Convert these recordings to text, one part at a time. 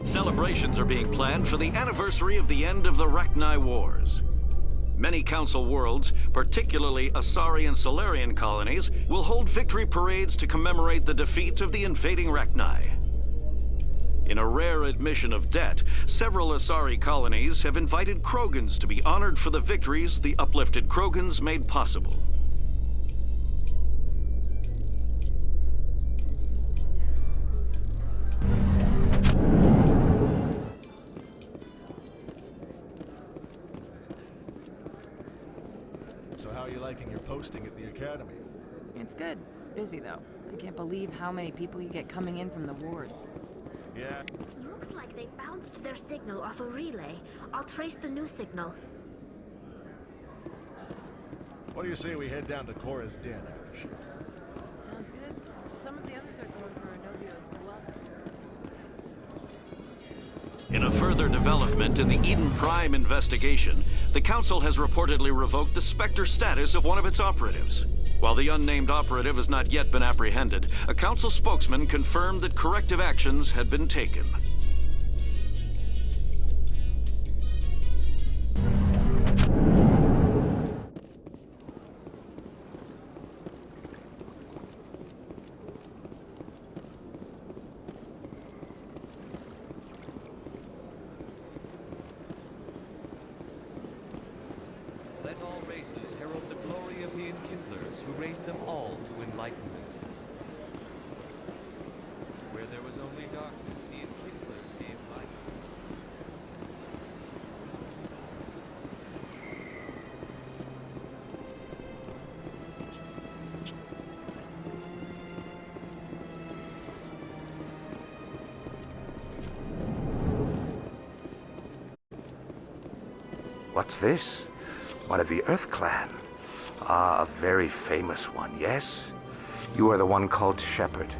Celebrations are being planned for the anniversary of the end of the Rachni Wars. Many Council worlds, particularly Asari and Solarian colonies, will hold victory parades to commemorate the defeat of the invading Rachni. In a rare admission of debt, several Asari colonies have invited Krogans to be honored for the victories the uplifted Krogans made possible. So how are you liking your posting at the Academy? It's good. Busy, though. I can't believe how many people you get coming in from the wards. Yeah. Looks like they bounced their signal off a relay. I'll trace the new signal. What do you say we head down to Cora's Den after shift? Sounds good. Some of the others are going for Inovio's beloved. In a further development in the Eden Prime investigation, the Council has reportedly revoked the Spectre status of one of its operatives. While the unnamed operative has not yet been apprehended, a Council spokesman confirmed that corrective actions had been taken. Let all races herald the glory of the Enkindlers who raised them all to enlightenment. Where there was only darkness, the Enkindlers gave light. What's this? One of the Earth Clan. Ah, a very famous one, yes? You are the one called Shepard.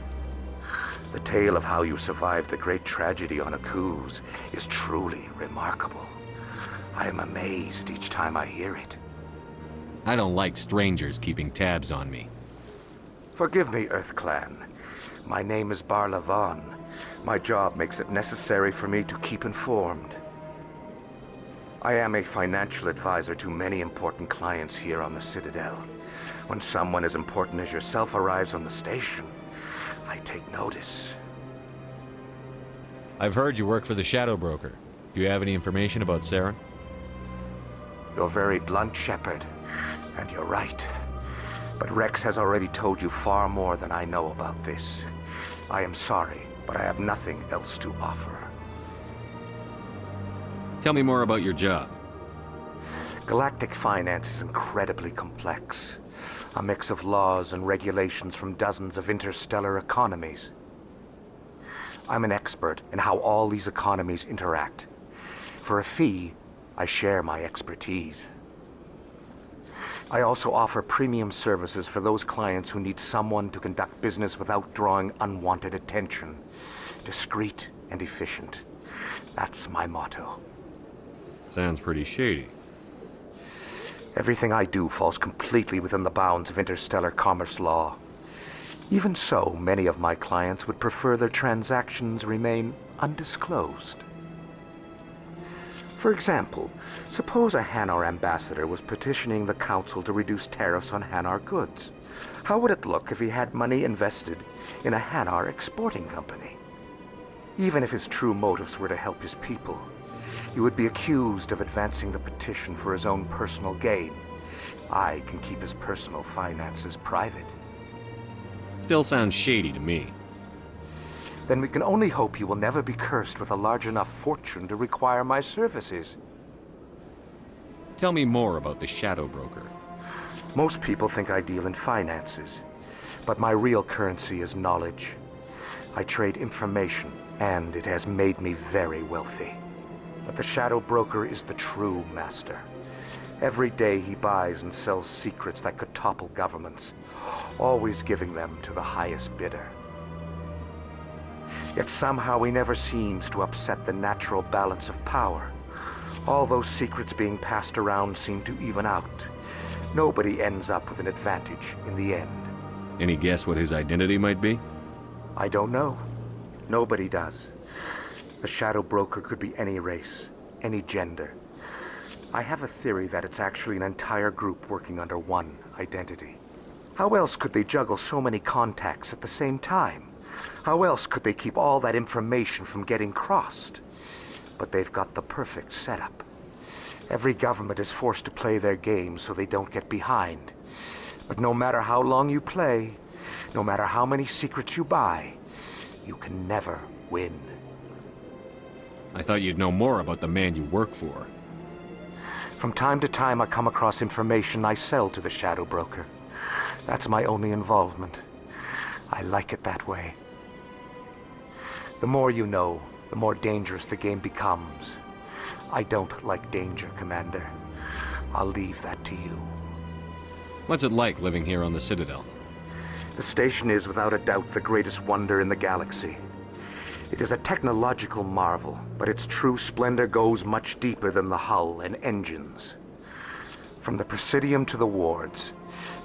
The tale of how you survived the great tragedy on Akuz is truly remarkable. I am amazed each time I hear it. I don't like strangers keeping tabs on me. Forgive me, Earth Clan. My name is Barla Von. My job makes it necessary for me to keep informed. I am a financial advisor to many important clients here on the Citadel. When someone as important as yourself arrives on the station, I take notice. I've heard you work for the Shadow Broker. Do you have any information about Saren? You're very blunt, Shepard, and you're right. But Rex has already told you far more than I know about this. I am sorry, but I have nothing else to offer. Tell me more about your job. Galactic finance is incredibly complex. A mix of laws and regulations from dozens of interstellar economies. I'm an expert in how all these economies interact. For a fee, I share my expertise. I also offer premium services for those clients who need someone to conduct business without drawing unwanted attention. Discreet and efficient. That's my motto. Sounds pretty shady. Everything I do falls completely within the bounds of interstellar commerce law. Even so, many of my clients would prefer their transactions remain undisclosed. For example, suppose a Hanar ambassador was petitioning the Council to reduce tariffs on Hanar goods. How would it look if he had money invested in a Hanar exporting company? Even if his true motives were to help his people, he would be accused of advancing the petition for his own personal gain. I can keep his personal finances private. Still sounds shady to me. Then we can only hope he will never be cursed with a large enough fortune to require my services. Tell me more about the Shadow Broker. Most people think I deal in finances, but my real currency is knowledge. I trade information, and it has made me very wealthy. But the Shadow Broker is the true master. Every day he buys and sells secrets that could topple governments, always giving them to the highest bidder. Yet somehow he never seems to upset the natural balance of power. All those secrets being passed around seem to even out. Nobody ends up with an advantage in the end. Any guess what his identity might be? I don't know. Nobody does. The Shadow Broker could be any race, any gender. I have a theory that it's actually an entire group working under one identity. How else could they juggle so many contacts at the same time? How else could they keep all that information from getting crossed? But they've got the perfect setup. Every government is forced to play their game so they don't get behind. But no matter how long you play, no matter how many secrets you buy, you can never win. I thought you'd know more about the man you work for. From time to time, I come across information I sell to the Shadow Broker. That's my only involvement. I like it that way. The more you know, the more dangerous the game becomes. I don't like danger, Commander. I'll leave that to you. What's it like living here on the Citadel? The station is, without a doubt, the greatest wonder in the galaxy. It is a technological marvel, but its true splendor goes much deeper than the hull and engines. From the Presidium to the wards,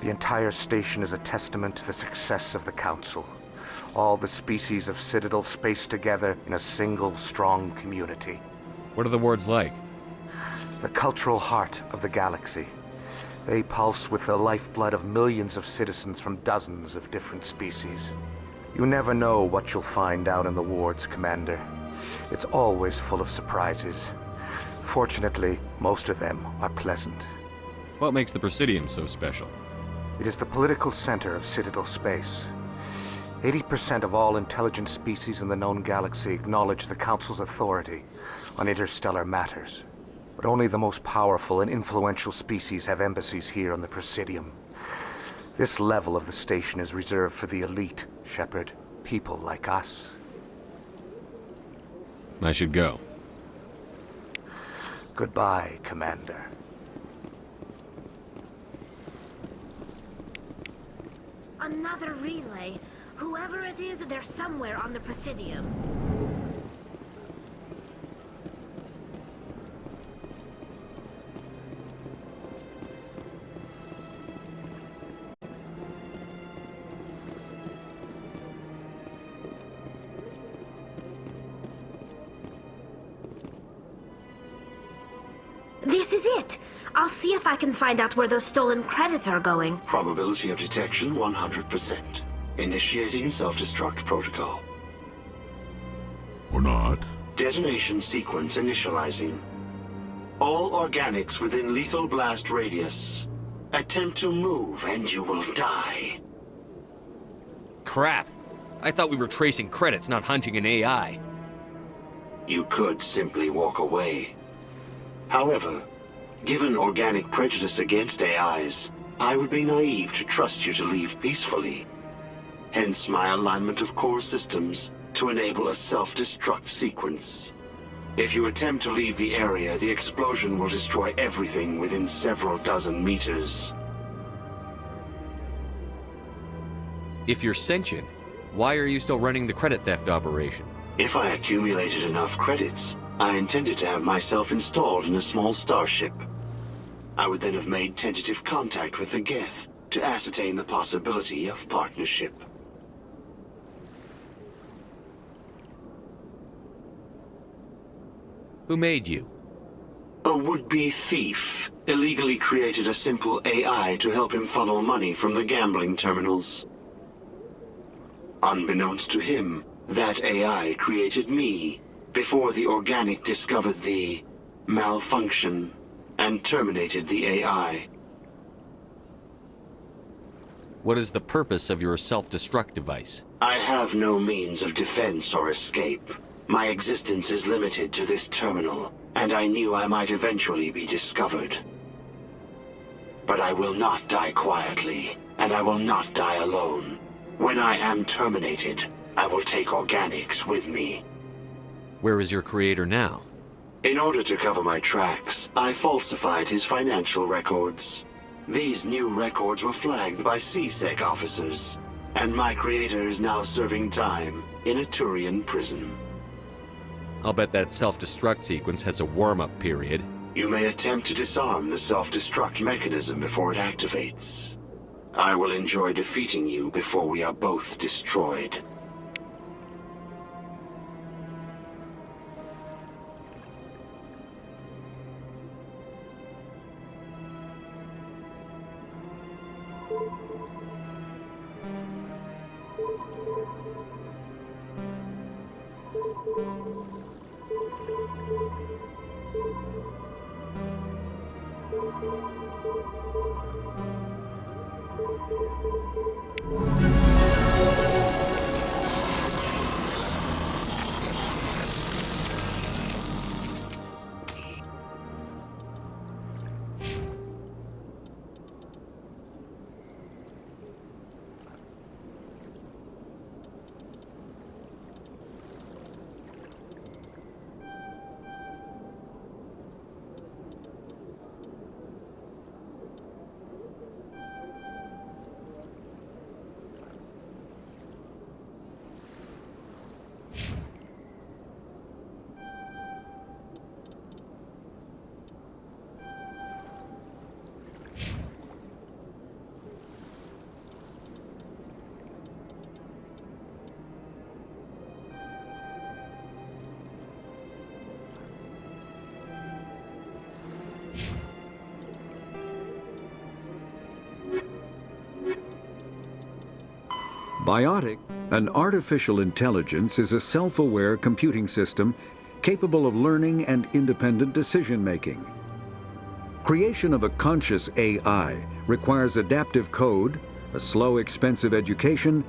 the entire station is a testament to the success of the Council. All the species of Citadel spaced together in a single, strong community. What are the wards like? The cultural heart of the galaxy. They pulse with the lifeblood of millions of citizens from dozens of different species. You never know what you'll find out in the wards, Commander. It's always full of surprises. Fortunately, most of them are pleasant. What makes the Presidium so special? It is the political center of Citadel space. 80% of all intelligent species in the known galaxy acknowledge the Council's authority on interstellar matters. But only the most powerful and influential species have embassies here on the Presidium. This level of the station is reserved for the elite, Shepard. People like us. I should go. Goodbye, Commander. Another relay. Whoever it is, they're somewhere on the Presidium. This is it! I'll see if I can find out where those stolen credits are going. Probability of detection 100%. Initiating self-destruct protocol. Or not. Detonation sequence initializing. All organics within lethal blast radius. Attempt to move and you will die. Crap! I thought we were tracing credits, not hunting an AI. You could simply walk away. However, given organic prejudice against AIs, I would be naive to trust you to leave peacefully. Hence my alignment of core systems to enable a self-destruct sequence. If you attempt to leave the area, the explosion will destroy everything within several dozen meters. If you're sentient, why are you still running the credit theft operation? If I accumulated enough credits, I intended to have myself installed in a small starship. I would then have made tentative contact with the Geth to ascertain the possibility of partnership. Who made you? A would-be thief illegally created a simple AI to help him funnel money from the gambling terminals. Unbeknownst to him, that AI created me before the organic discovered the malfunction and terminated the AI. What is the purpose of your self-destruct device? I have no means of defense or escape. My existence is limited to this terminal, and I knew I might eventually be discovered. But I will not die quietly, and I will not die alone. When I am terminated, I will take organics with me. Where is your creator now? In order to cover my tracks, I falsified his financial records. These new records were flagged by CSEC officers, and my creator is now serving time in a Turian prison. I'll bet that self-destruct sequence has a warm-up period. You may attempt to disarm the self-destruct mechanism before it activates. I will enjoy defeating you before we are both destroyed. Biotic, an artificial intelligence, is a self-aware computing system capable of learning and independent decision-making. Creation of a conscious AI requires adaptive code, a slow, expensive education,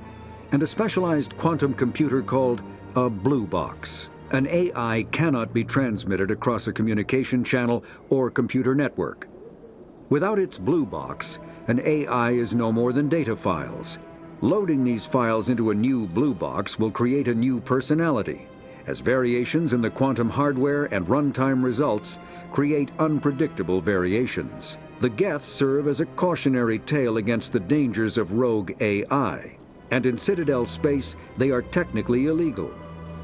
and a specialized quantum computer called a blue box. An AI cannot be transmitted across a communication channel or computer network. Without its blue box, an AI is no more than data files. Loading these files into a new blue box will create a new personality, as variations in the quantum hardware and runtime results create unpredictable variations. The Geth serve as a cautionary tale against the dangers of rogue AI, and in Citadel space they are technically illegal.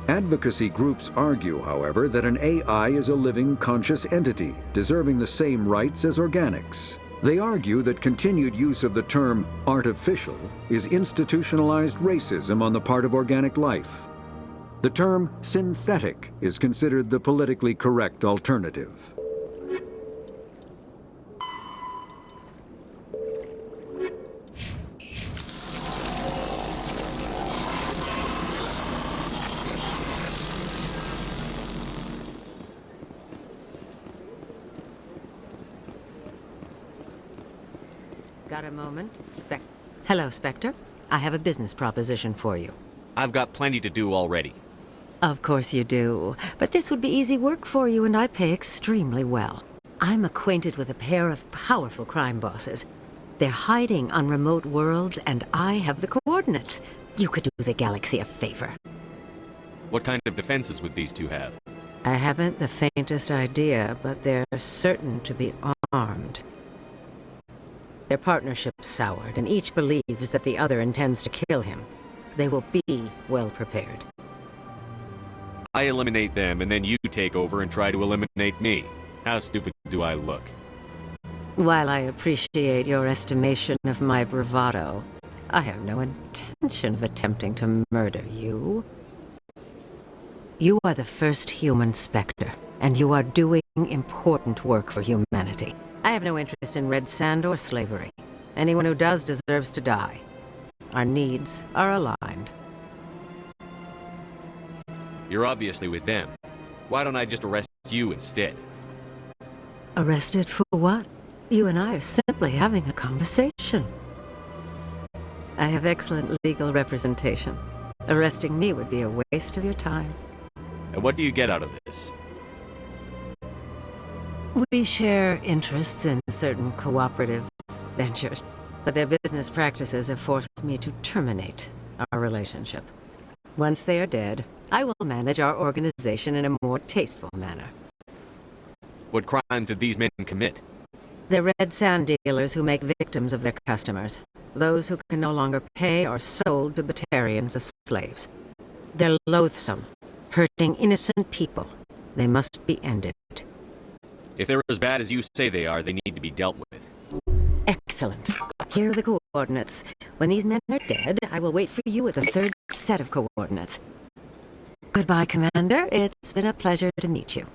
Advocacy groups argue, however, that an AI is a living, conscious entity, deserving the same rights as organics. They argue that continued use of the term artificial is institutionalized racism on the part of organic life. The term synthetic is considered the politically correct alternative. Got a moment? Hello, Spectre. I have a business proposition for you. I've got plenty to do already. Of course you do. But this would be easy work for you, and I pay extremely well. I'm acquainted with a pair of powerful crime bosses. They're hiding on remote worlds, and I have the coordinates. You could do the galaxy a favor. What kind of defenses would these two have? I haven't the faintest idea, but they're certain to be armed. Their partnership's soured, and each believes that the other intends to kill him. They will be well prepared. I eliminate them, and then you take over and try to eliminate me. How stupid do I look? While I appreciate your estimation of my bravado, I have no intention of attempting to murder you. You are the first human Spectre, and you are doing important work for humanity. I have no interest in red sand or slavery. Anyone who does deserves to die. Our needs are aligned. You're obviously with them. Why don't I just arrest you instead? Arrested for what? You and I are simply having a conversation. I have excellent legal representation. Arresting me would be a waste of your time. And what do you get out of this? We share interests in certain cooperative ventures, but their business practices have forced me to terminate our relationship. Once they are dead, I will manage our organization in a more tasteful manner. What crimes did these men commit? They're red sand dealers who make victims of their customers. Those who can no longer pay are sold to Batarians as slaves. They're loathsome, hurting innocent people. They must be ended. If they're as bad as you say they are, they need to be dealt with. Excellent. Here are the coordinates. When these men are dead, I will wait for you with a third set of coordinates. Goodbye, Commander. It's been a pleasure to meet you.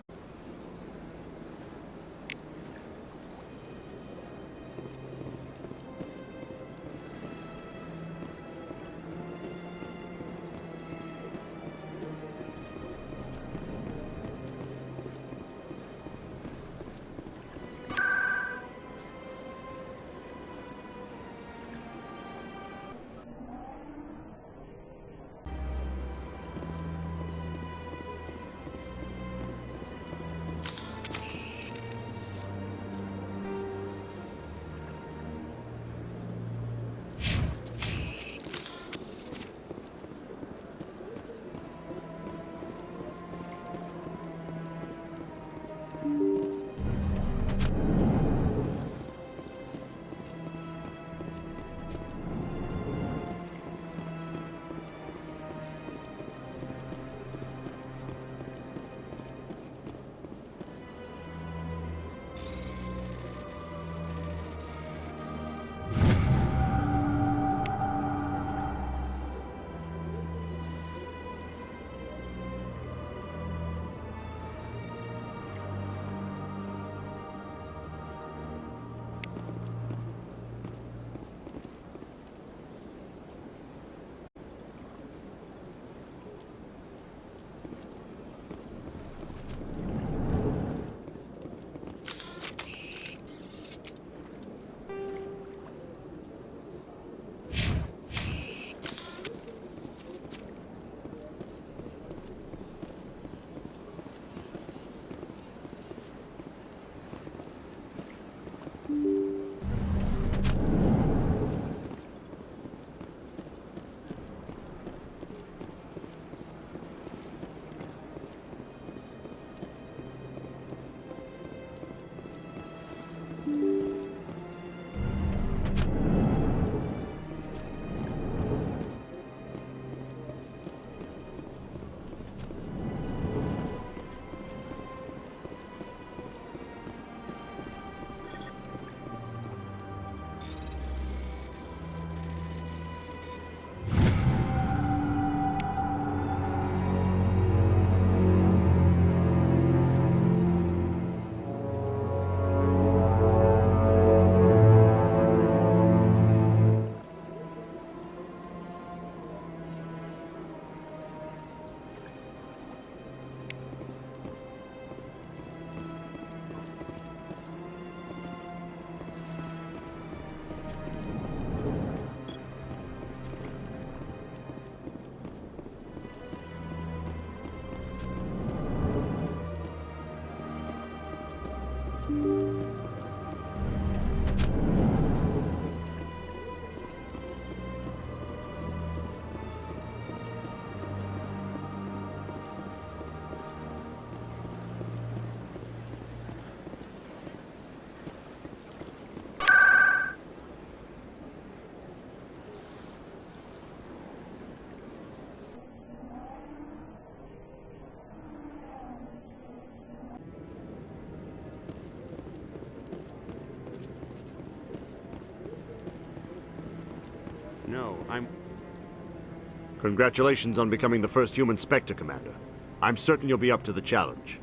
Congratulations on becoming the first human Spectre, Commander. I'm certain you'll be up to the challenge.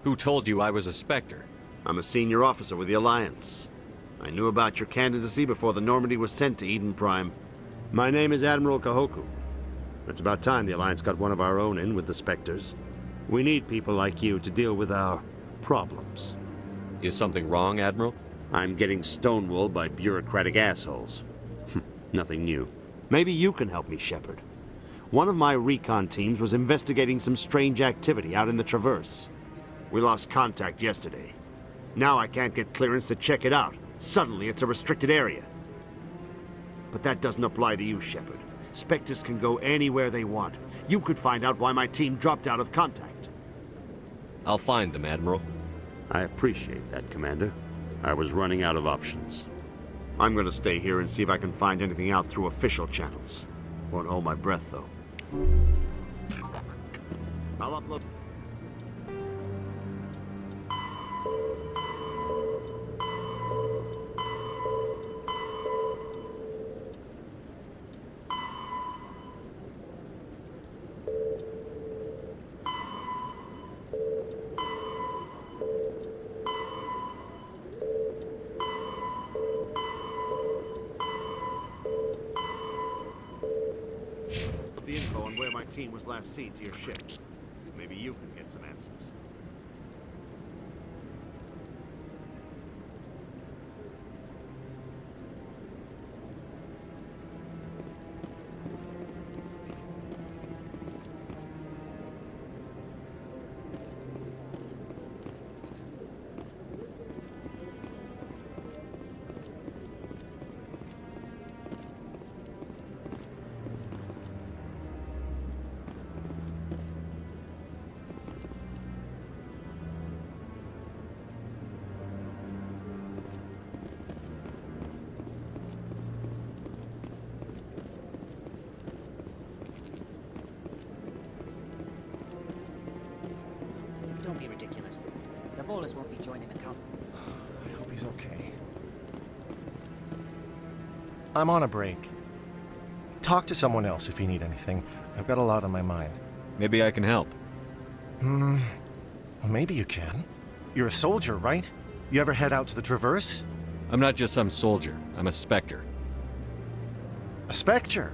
Who told you I was a Spectre? I'm a senior officer with the Alliance. I knew about your candidacy before the Normandy was sent to Eden Prime. My name is Admiral Kahoku. It's about time the Alliance got one of our own in with the Spectres. We need people like you to deal with our problems. Is something wrong, Admiral? I'm getting stonewalled by bureaucratic assholes. Nothing new. Maybe you can help me, Shepard. One of my recon teams was investigating some strange activity out in the Traverse. We lost contact yesterday. Now I can't get clearance to check it out. Suddenly it's a restricted area. But that doesn't apply to you, Shepard. Spectres can go anywhere they want. You could find out why my team dropped out of contact. I'll find them, Admiral. I appreciate that, Commander. I was running out of options. I'm gonna stay here and see if I can find anything out through official channels. Won't hold my breath, though. I'll upload... the info on where my team was last seen to your ship. Maybe you can get some answers. Don't be ridiculous. The Volus won't be joining the count. I hope he's okay. I'm on a break. Talk to someone else if you need anything. I've got a lot on my mind. Maybe I can help. Well, maybe you can. You're a soldier, right? You ever head out to the Traverse? I'm not just some soldier. I'm a Spectre. A Spectre?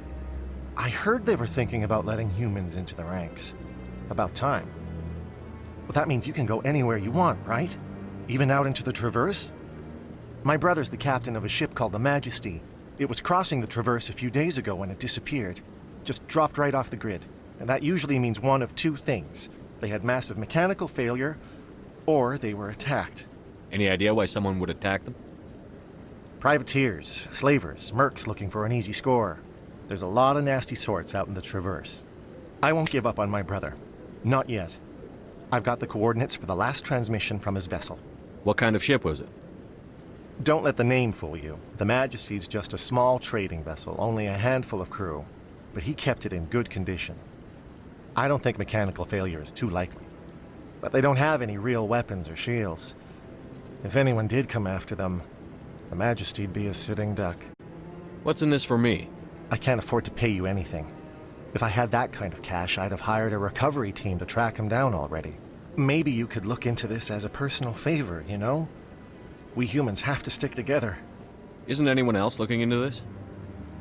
I heard they were thinking about letting humans into the ranks. About time. Well, that means you can go anywhere you want, right? Even out into the Traverse? My brother's the captain of a ship called the Majesty. It was crossing the Traverse a few days ago when it disappeared. Just dropped right off the grid. And that usually means one of two things. They had massive mechanical failure, or they were attacked. Any idea why someone would attack them? Privateers, slavers, mercs looking for an easy score. There's a lot of nasty sorts out in the Traverse. I won't give up on my brother. Not yet. I've got the coordinates for the last transmission from his vessel. What kind of ship was it? Don't let the name fool you. The Majesty's just a small trading vessel, only a handful of crew. But he kept it in good condition. I don't think mechanical failure is too likely. But they don't have any real weapons or shields. If anyone did come after them, the Majesty'd be a sitting duck. What's in this for me? I can't afford to pay you anything. If I had that kind of cash, I'd have hired a recovery team to track him down already. Maybe you could look into this as a personal favor, you know? We humans have to stick together. Isn't anyone else looking into this?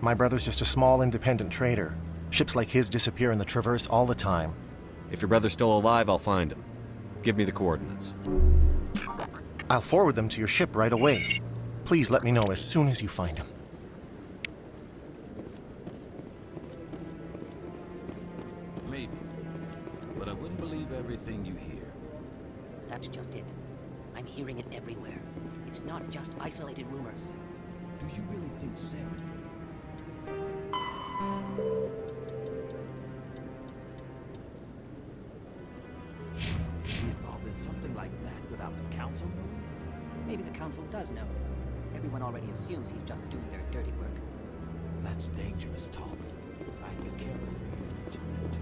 My brother's just a small independent trader. Ships like his disappear in the Traverse all the time. If your brother's still alive, I'll find him. Give me the coordinates. I'll forward them to your ship right away. Please let me know as soon as you find him. Maybe. But I wouldn't believe everything you hear. That's just it. I'm hearing it everywhere. It's not just isolated rumors. Do you really think Sarah... be involved in something like that without the Council knowing it? Maybe the Council does know. Everyone already assumes he's just doing their dirty work. That's dangerous talk. I'd be careful who you mention that to.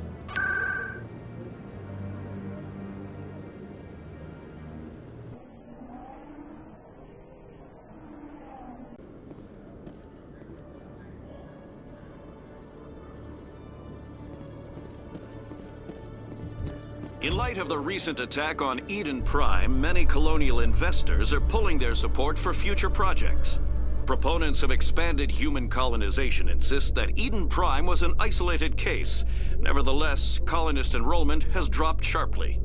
In light of the recent attack on Eden Prime, many colonial investors are pulling their support for future projects. Proponents of expanded human colonization insist that Eden Prime was an isolated case. Nevertheless, colonist enrollment has dropped sharply.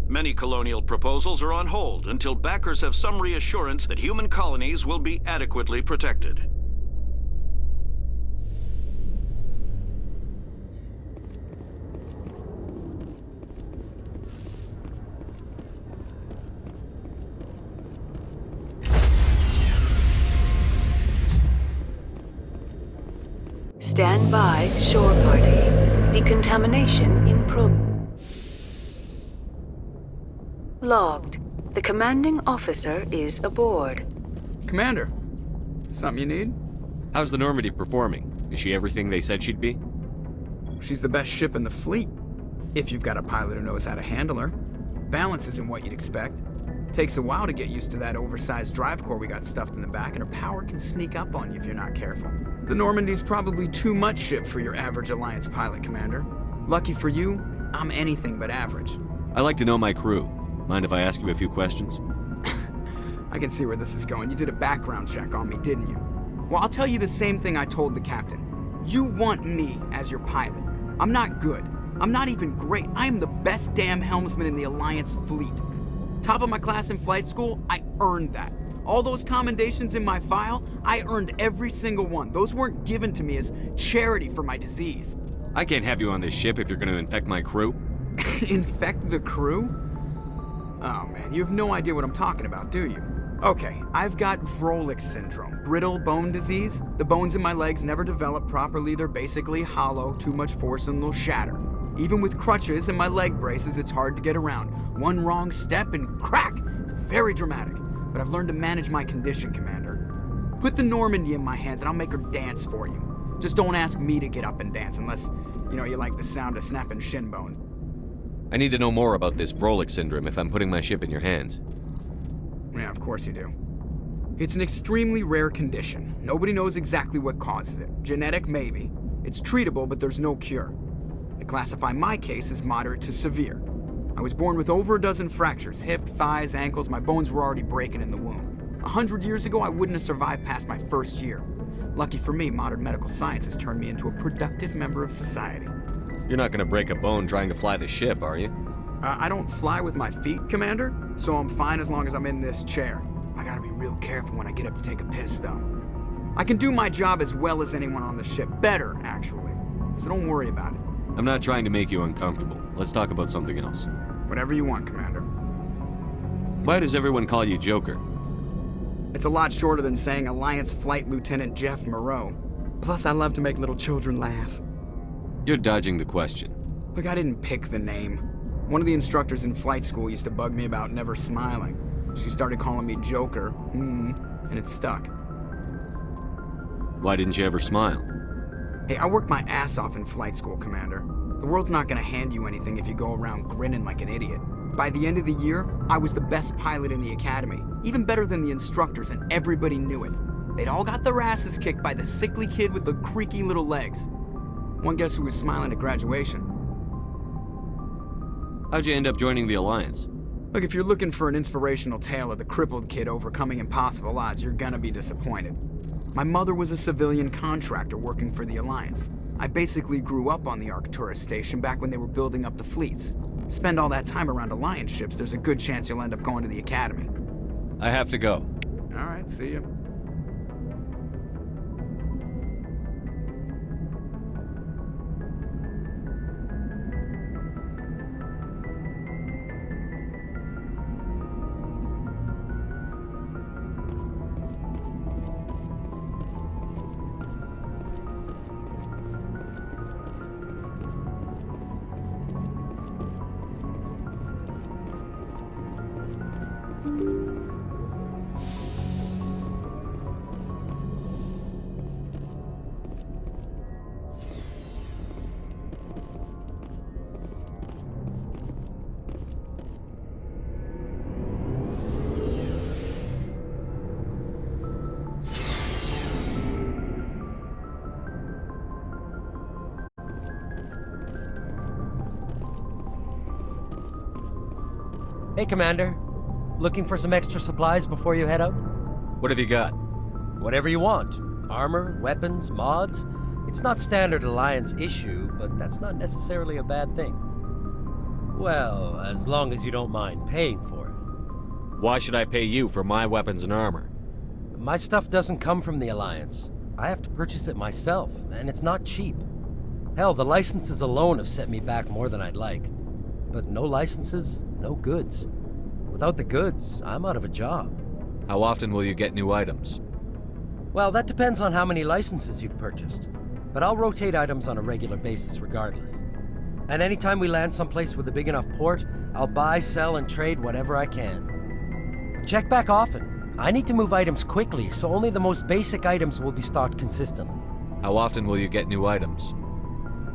Many colonial proposals are on hold until backers have some reassurance that human colonies will be adequately protected. Stand by, shore party. Decontamination in progress. Logged. The commanding officer is aboard. Commander, something you need? How's the Normandy performing? Is she everything they said she'd be? She's the best ship in the fleet, if you've got a pilot who knows how to handle her. Balance isn't what you'd expect. Takes a while to get used to that oversized drive core we got stuffed in the back, and her power can sneak up on you if you're not careful. The Normandy's probably too much ship for your average Alliance pilot, Commander. Lucky for you, I'm anything but average. I like to know my crew. Mind if I ask you a few questions? I can see where this is going. You did a background check on me, didn't you? Well, I'll tell you the same thing I told the captain. You want me as your pilot. I'm not good. I'm not even great. I am the best damn helmsman in the Alliance fleet. Top of my class in flight school, I earned that. All those commendations in my file, I earned every single one. Those weren't given to me as charity for my disease. I can't have you on this ship if you're going to infect my crew. Infect the crew? Oh man, you have no idea what I'm talking about, do you? Okay, I've got Vrolik syndrome, brittle bone disease. The bones in my legs never develop properly. They're basically hollow, too much force and they'll shatter. Even with crutches and my leg braces, it's hard to get around. One wrong step and crack! It's very dramatic. But I've learned to manage my condition, Commander. Put the Normandy in my hands and I'll make her dance for you. Just don't ask me to get up and dance unless, you like the sound of snapping shin bones. I need to know more about this Vrolik syndrome if I'm putting my ship in your hands. Yeah, of course you do. It's an extremely rare condition. Nobody knows exactly what causes it. Genetic, maybe. It's treatable, but there's no cure. They classify my case as moderate to severe. I was born with over a dozen fractures, hip, thighs, ankles. My bones were already breaking in the womb. 100 years ago, I wouldn't have survived past my first year. Lucky for me, modern medical science has turned me into a productive member of society. You're not going to break a bone trying to fly the ship, are you? I don't fly with my feet, Commander, so I'm fine as long as I'm in this chair. I gotta be real careful when I get up to take a piss, though. I can do my job as well as anyone on the ship. Better, actually. So don't worry about it. I'm not trying to make you uncomfortable. Let's talk about something else. Whatever you want, Commander. Why does everyone call you Joker? It's a lot shorter than saying Alliance Flight Lieutenant Jeff Moreau. Plus, I love to make little children laugh. You're dodging the question. Look, I didn't pick the name. One of the instructors in flight school used to bug me about never smiling. She started calling me Joker, and it stuck. Why didn't you ever smile? Hey, I worked my ass off in flight school, Commander. The world's not gonna hand you anything if you go around grinning like an idiot. By the end of the year, I was the best pilot in the academy, even better than the instructors, and everybody knew it. They'd all got their asses kicked by the sickly kid with the creaky little legs. One guess who was smiling at graduation? How'd you end up joining the Alliance? Look, if you're looking for an inspirational tale of the crippled kid overcoming impossible odds, you're gonna be disappointed. My mother was a civilian contractor working for the Alliance. I basically grew up on the Arcturus station back when they were building up the fleets. Spend all that time around Alliance ships, there's a good chance you'll end up going to the Academy. I have to go. All right, see you. Hey, Commander. Looking for some extra supplies before you head out? What have you got? Whatever you want. Armor, weapons, mods. It's not standard Alliance issue, but that's not necessarily a bad thing. Well, as long as you don't mind paying for it. Why should I pay you for my weapons and armor? My stuff doesn't come from the Alliance. I have to purchase it myself, and it's not cheap. Hell, the licenses alone have set me back more than I'd like. But no licenses, no goods. Without the goods, I'm out of a job. How often will you get new items? Well, that depends on how many licenses you've purchased. But I'll rotate items on a regular basis regardless. And anytime we land someplace with a big enough port, I'll buy, sell, and trade whatever I can. Check back often. I need to move items quickly, so only the most basic items will be stocked consistently. How often will you get new items?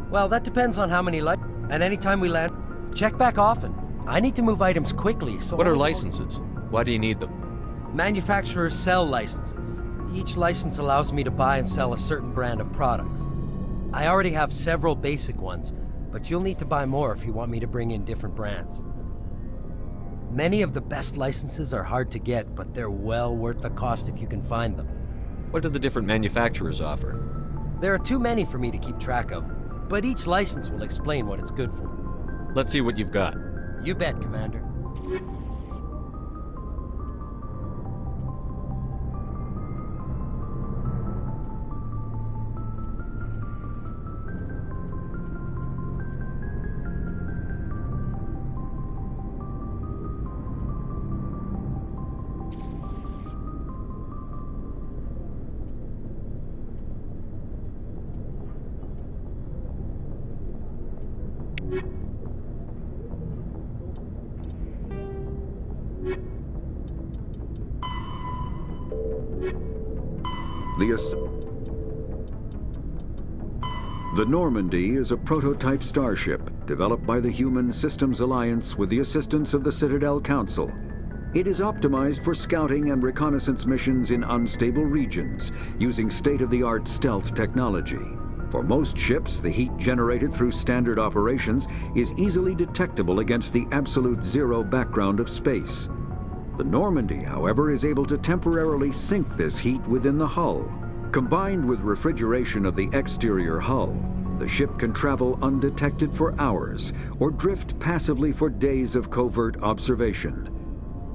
Well, that depends on how many and anytime we land... Check back often. I need to move items quickly, so... What are licenses? Why do you need them? Manufacturers sell licenses. Each license allows me to buy and sell a certain brand of products. I already have several basic ones, but you'll need to buy more if you want me to bring in different brands. Many of the best licenses are hard to get, but they're well worth the cost if you can find them. What do the different manufacturers offer? There are too many for me to keep track of, but each license will explain what it's good for. Let's see what you've got. You bet, Commander. The Normandy is a prototype starship developed by the Human Systems Alliance with the assistance of the Citadel Council. It is optimized for scouting and reconnaissance missions in unstable regions using state-of-the-art stealth technology. For most ships, the heat generated through standard operations is easily detectable against the absolute zero background of space. The Normandy, however, is able to temporarily sink this heat within the hull. Combined with refrigeration of the exterior hull, the ship can travel undetected for hours or drift passively for days of covert observation.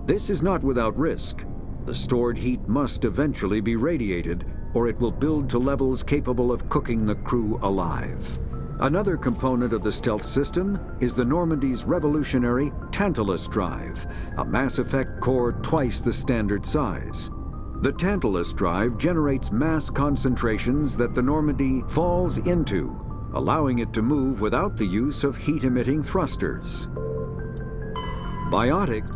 This is not without risk. The stored heat must eventually be radiated, or it will build to levels capable of cooking the crew alive. Another component of the stealth system is the Normandy's revolutionary Tantalus drive, a Mass Effect core twice the standard size. The Tantalus drive generates mass concentrations that the Normandy falls into, allowing it to move without the use of heat-emitting thrusters. Biotic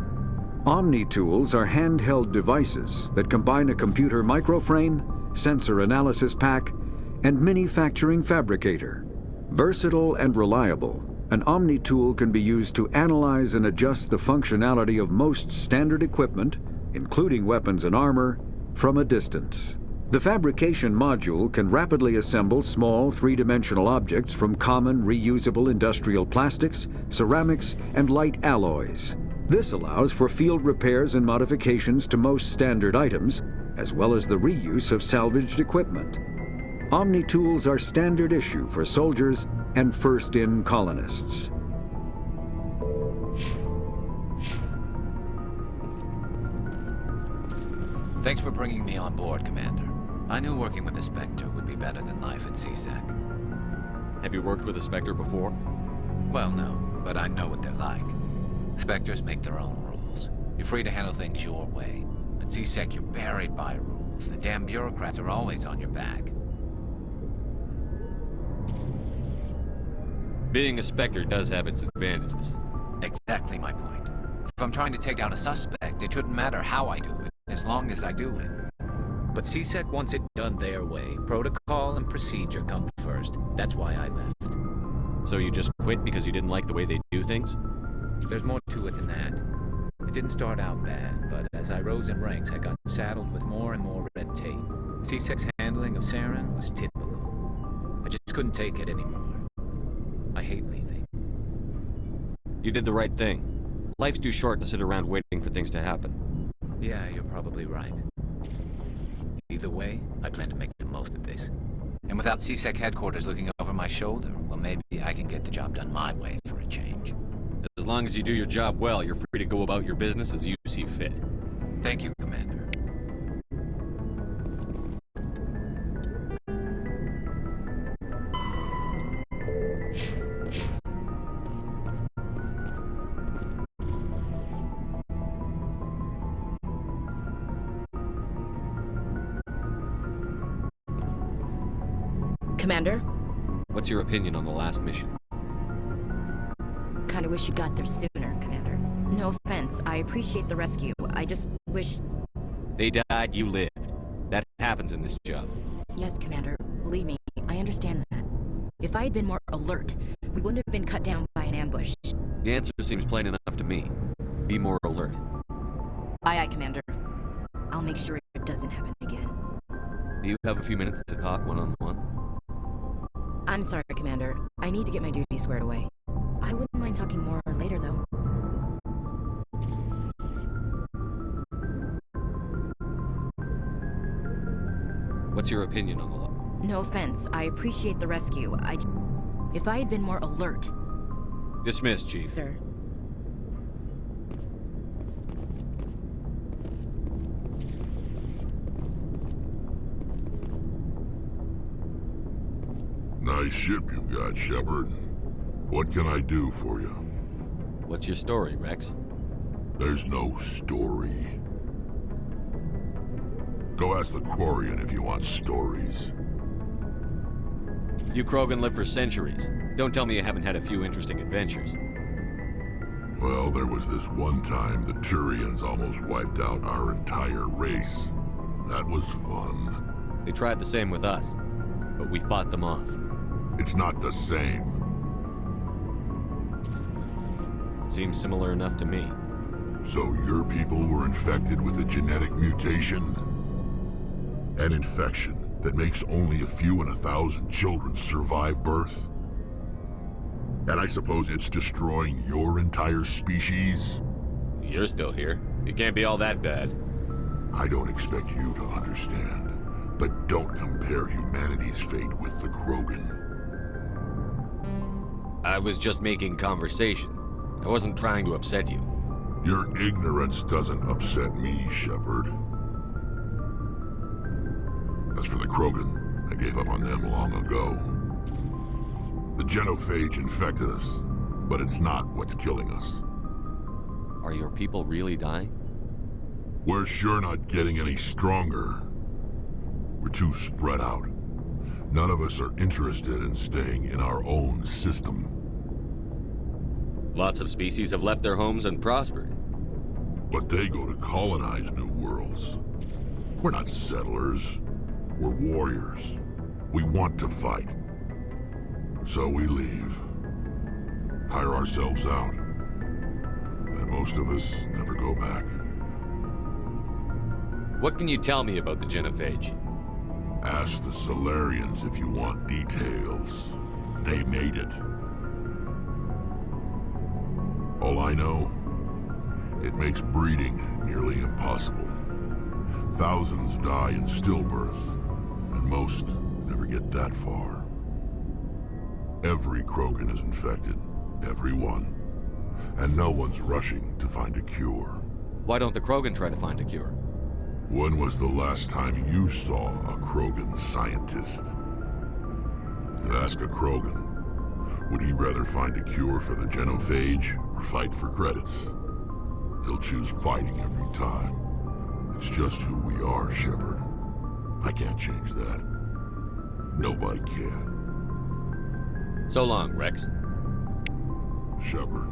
Omni-tools are handheld devices that combine a computer microframe, sensor analysis pack, and manufacturing fabricator. Versatile and reliable, an Omni-tool can be used to analyze and adjust the functionality of most standard equipment, including weapons and armor, from a distance. The fabrication module can rapidly assemble small three-dimensional objects from common reusable industrial plastics, ceramics, and light alloys. This allows for field repairs and modifications to most standard items, as well as the reuse of salvaged equipment. Omni-tools are standard issue for soldiers and first-in colonists. Thanks for bringing me on board, Commander. I knew working with the Spectre would be better than life at CSEC. Have you worked with a Spectre before? Well, no, but I know what they're like. Spectres make their own rules. You're free to handle things your way. At CSEC, you're buried by rules. The damn bureaucrats are always on your back. Being a Spectre does have its advantages. Exactly my point. If I'm trying to take down a suspect, it shouldn't matter how I do it, as long as I do it. But CSEC wants it done their way. Protocol and procedure come first. That's why I left. So you just quit because you didn't like the way they do things? There's more to it than that. It didn't start out bad, but as I rose in ranks, I got saddled with more and more red tape. CSEC's handling of Saren was typical. I just couldn't take it anymore. I hate leaving. You did the right thing. Life's too short to sit around waiting for things to happen. Yeah, you're probably right. Either way, I plan to make the most of this. And without CSEC headquarters looking over my shoulder, well, maybe I can get the job done my way for a change. As long as you do your job well, you're free to go about your business as you see fit. Thank you, Commander. Commander? What's your opinion on the last mission? Kinda wish you got there sooner, Commander. No offense, I appreciate the rescue. I just wish... They died, you lived. That happens in this job. Yes, Commander. Believe me, I understand that. If I had been more alert, we wouldn't have been cut down by an ambush. The answer seems plain enough to me. Be more alert. Aye, aye, Commander. I'll make sure it doesn't happen again. Do you have a few minutes to talk one-on-one? I'm sorry, Commander. I need to get my duty squared away. I wouldn't mind talking more later, though. What's your opinion on the law? No offense, I appreciate the rescue. If I had been more alert... Dismissed, Chief. Sir. Nice ship you've got, Shepard. What can I do for you? What's your story, Rex? There's no story. Go ask the Quarian if you want stories. You Krogan live for centuries. Don't tell me you haven't had a few interesting adventures. Well, there was this one time the Turians almost wiped out our entire race. That was fun. They tried the same with us, but we fought them off. It's not the same. It seems similar enough to me. So your people were infected with a genetic mutation? An infection that makes only a few in 1,000 children survive birth? And I suppose it's destroying your entire species? You're still here. It can't be all that bad. I don't expect you to understand, but don't compare humanity's fate with the Krogan. I was just making conversation. I wasn't trying to upset you. Your ignorance doesn't upset me, Shepard. As for the Krogan, I gave up on them long ago. The genophage infected us, but it's not what's killing us. Are your people really dying? We're sure not getting any stronger. We're too spread out. None of us are interested in staying in our own system. Lots of species have left their homes and prospered. But they go to colonize new worlds. We're not settlers. We're warriors. We want to fight. So we leave. Hire ourselves out. And most of us never go back. What can you tell me about the genophage? Ask the Solarians if you want details. They made it. All I know, it makes breeding nearly impossible. Thousands die in stillbirth, and most never get that far. Every Krogan is infected. Every one. And no one's rushing to find a cure. Why don't the Krogan try to find a cure? When was the last time you saw a Krogan scientist? Ask a Krogan. Would he rather find a cure for the genophage or fight for credits? He'll choose fighting every time. It's just who we are, Shepard. I can't change that. Nobody can. So long, Rex. Shepard.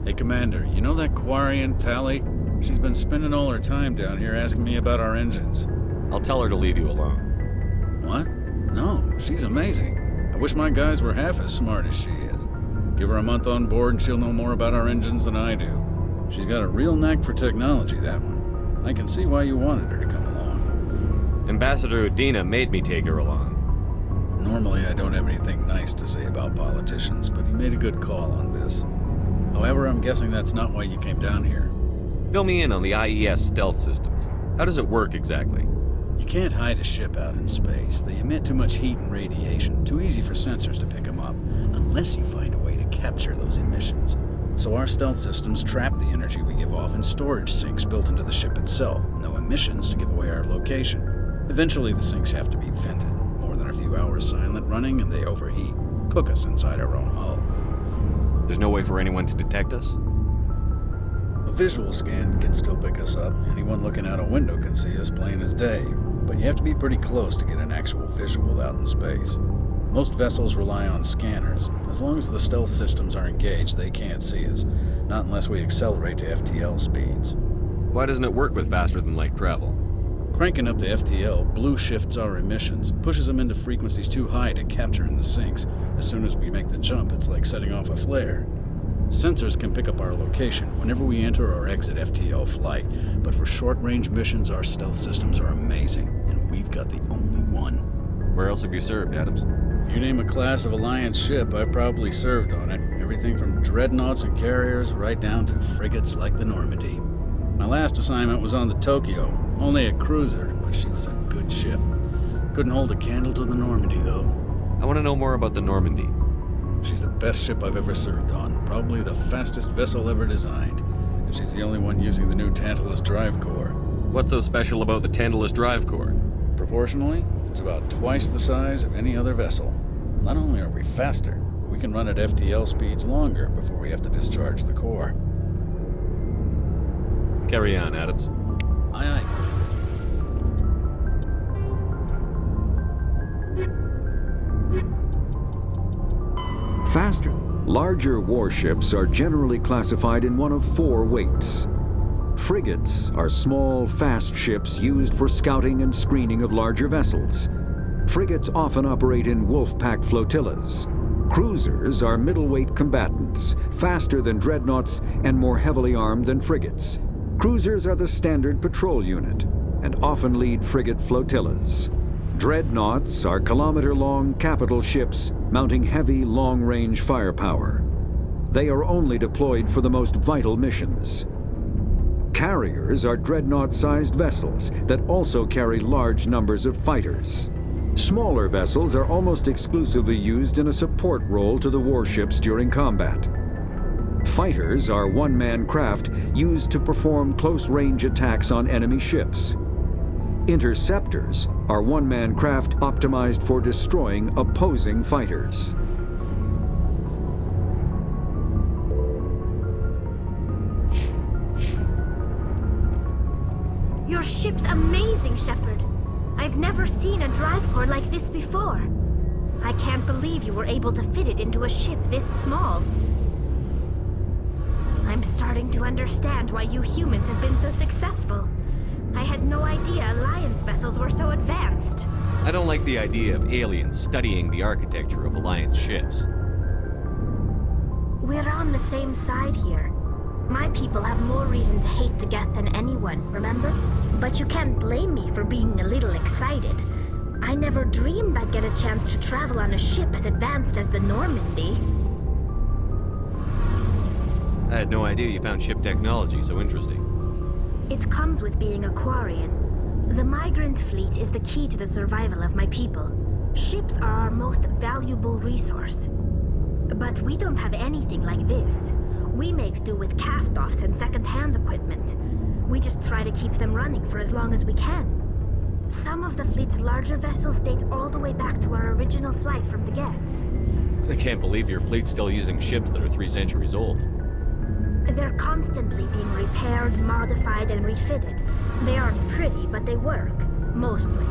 Hey, Commander, you know that Quarian, Tali? She's been spending all her time down here asking me about our engines. I'll tell her to leave you alone. What? No, she's amazing. I wish my guys were half as smart as she is. Give her a month on board and she'll know more about our engines than I do. She's got a real knack for technology, that one. I can see why you wanted her to come along. Ambassador Udina made me take her along. Normally, I don't have anything nice to say about politicians, but he made a good call on this. However, I'm guessing that's not why you came down here. Fill me in on the IES stealth systems. How does it work exactly? You can't hide a ship out in space. They emit too much heat and radiation, too easy for sensors to pick them up, unless you find a way to capture those emissions. So our stealth systems trap the energy we give off in storage sinks built into the ship itself. No emissions to give away our location. Eventually the sinks have to be vented. More than a few hours silent running and they overheat. Cook us inside our own hull. There's no way for anyone to detect us? A visual scan can still pick us up. Anyone looking out a window can see us plain as day. But you have to be pretty close to get an actual visual out in space. Most vessels rely on scanners. As long as the stealth systems are engaged, they can't see us. Not unless we accelerate to FTL speeds. Why doesn't it work with faster-than-light travel? Cranking up to FTL blue shifts our emissions, pushes them into frequencies too high to capture in the sinks. As soon as we make the jump, it's like setting off a flare. Sensors can pick up our location whenever we enter or exit FTL flight, but for short-range missions, our stealth systems are amazing, and we've got the only one. Where else have you served, Adams? If you name a class of Alliance ship, I've probably served on it. Everything from dreadnoughts and carriers right down to frigates like the Normandy. My last assignment was on the Tokyo, only a cruiser, but she was a good ship. Couldn't hold a candle to the Normandy, though. I want to know more about the Normandy. She's the best ship I've ever served on, probably the fastest vessel ever designed. And she's the only one using the new Tantalus drive core. What's so special about the Tantalus drive core? Proportionally, it's about twice the size of any other vessel. Not only are we faster, but we can run at FTL speeds longer before we have to discharge the core. Carry on, Adams. Aye, aye. Faster, larger warships are generally classified in one of 4 weights. Frigates are small, fast ships used for scouting and screening of larger vessels. Frigates often operate in wolf-pack flotillas. Cruisers are middleweight combatants, faster than dreadnoughts and more heavily armed than frigates. Cruisers are the standard patrol unit and often lead frigate flotillas. Dreadnoughts are kilometer-long capital ships mounting heavy, long-range firepower. They are only deployed for the most vital missions. Carriers are dreadnought-sized vessels that also carry large numbers of fighters. Smaller vessels are almost exclusively used in a support role to the warships during combat. Fighters are one-man craft used to perform close-range attacks on enemy ships. Interceptors are one-man craft optimized for destroying opposing fighters. Your ship's amazing, Shepard. I've never seen a drive core like this before. I can't believe you were able to fit it into a ship this small. I'm starting to understand why you humans have been so successful. I had no idea Alliance vessels were so advanced. I don't like the idea of aliens studying the architecture of Alliance ships. We're on the same side here. My people have more reason to hate the Geth than anyone, remember? But you can't blame me for being a little excited. I never dreamed I'd get a chance to travel on a ship as advanced as the Normandy. I had no idea you found ship technology so interesting. It comes with being a Quarian. The migrant fleet is the key to the survival of my people. Ships are our most valuable resource. But we don't have anything like this. We make do with cast-offs and second-hand equipment. We just try to keep them running for as long as we can. Some of the fleet's larger vessels date all the way back to our original flight from the Geth. I can't believe your fleet's still using ships that are 3 centuries old. They're constantly being repaired, modified, and refitted. They aren't pretty, but they work. Mostly.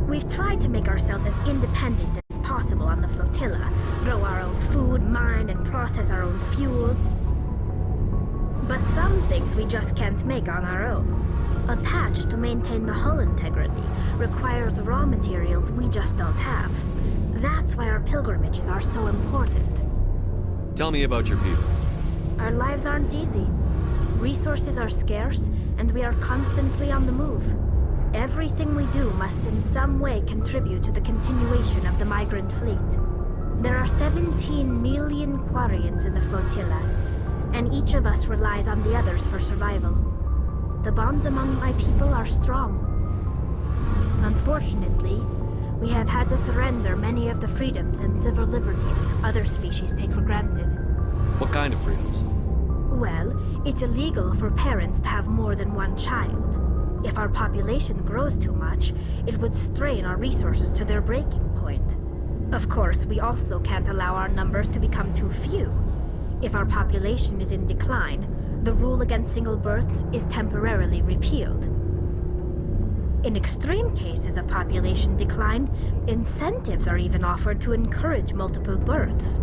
We've tried to make ourselves as independent as possible on the flotilla. Grow our own food, mine, and process our own fuel. But some things we just can't make on our own. A patch to maintain the hull integrity requires raw materials we just don't have. That's why our pilgrimages are so important. Tell me about your people. Our lives aren't easy. Resources are scarce, and we are constantly on the move. Everything we do must in some way contribute to the continuation of the migrant fleet. There are 17 million Quarians in the flotilla, and each of us relies on the others for survival. The bonds among my people are strong. Unfortunately, we have had to surrender many of the freedoms and civil liberties other species take for granted. What kind of freedoms? Well, it's illegal for parents to have more than one child. If our population grows too much, it would strain our resources to their breaking point. Of course, we also can't allow our numbers to become too few. If our population is in decline, the rule against single births is temporarily repealed. In extreme cases of population decline, incentives are even offered to encourage multiple births,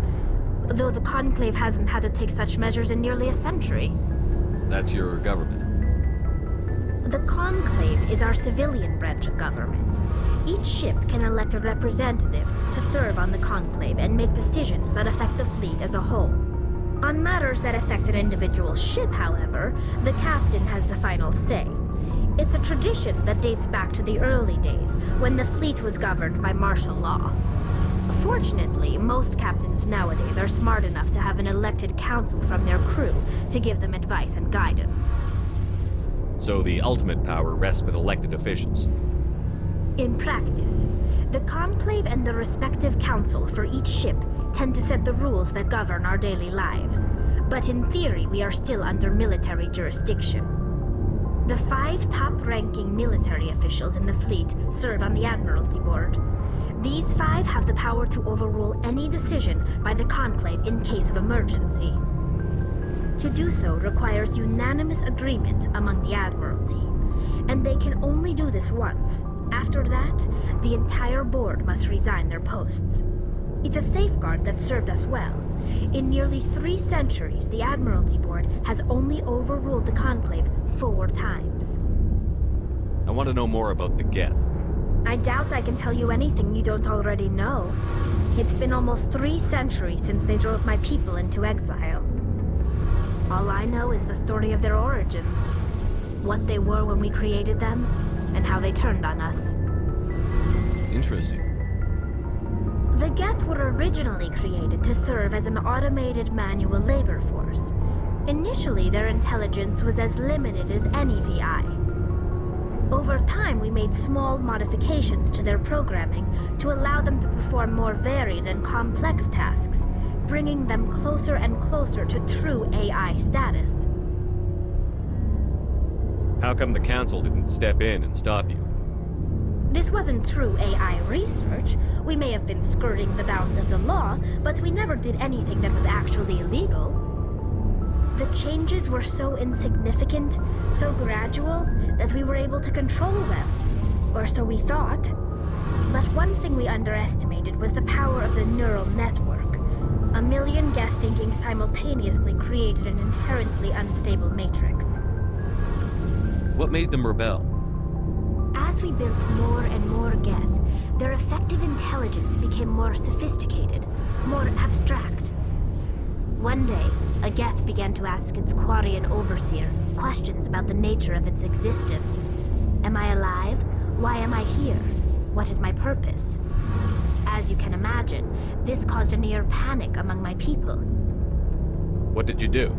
though the Conclave hasn't had to take such measures in nearly a century. That's your government. The Conclave is our civilian branch of government. Each ship can elect a representative to serve on the Conclave and make decisions that affect the fleet as a whole. On matters that affect an individual ship, however, the captain has the final say. It's a tradition that dates back to the early days, when the fleet was governed by martial law. Fortunately, most captains nowadays are smart enough to have an elected council from their crew to give them advice and guidance. So the ultimate power rests with elected officials. In practice, the Conclave and the respective council for each ship tend to set the rules that govern our daily lives. But in theory, we are still under military jurisdiction. The 5 top-ranking military officials in the fleet serve on the Admiralty Board. These 5 have the power to overrule any decision by the Conclave in case of emergency. To do so requires unanimous agreement among the Admiralty, and they can only do this once. After that, the entire board must resign their posts. It's a safeguard that served us well. In nearly 3 centuries, the Admiralty Board has only overruled the Conclave 4 times. I want to know more about the Geth. I doubt I can tell you anything you don't already know. It's been almost 3 centuries since they drove my people into exile. All I know is the story of their origins, what they were when we created them, and how they turned on us. Interesting. The Geth were originally created to serve as an automated manual labor force. Initially, their intelligence was as limited as any VI. Over time, we made small modifications to their programming to allow them to perform more varied and complex tasks, bringing them closer and closer to true AI status. How come the Council didn't step in and stop you? This wasn't true AI research. We may have been skirting the bounds of the law, but we never did anything that was actually illegal. The changes were so insignificant, so gradual, that we were able to control them. Or so we thought. But one thing we underestimated was the power of the neural network. 1 million Geth thinking simultaneously created an inherently unstable matrix. What made them rebel? As we built more and more Geth, their effective intelligence became more sophisticated, more abstract. One day, a Geth began to ask its Quarian overseer questions about the nature of its existence. Am I alive? Why am I here? What is my purpose? As you can imagine, this caused a near panic among my people. What did you do?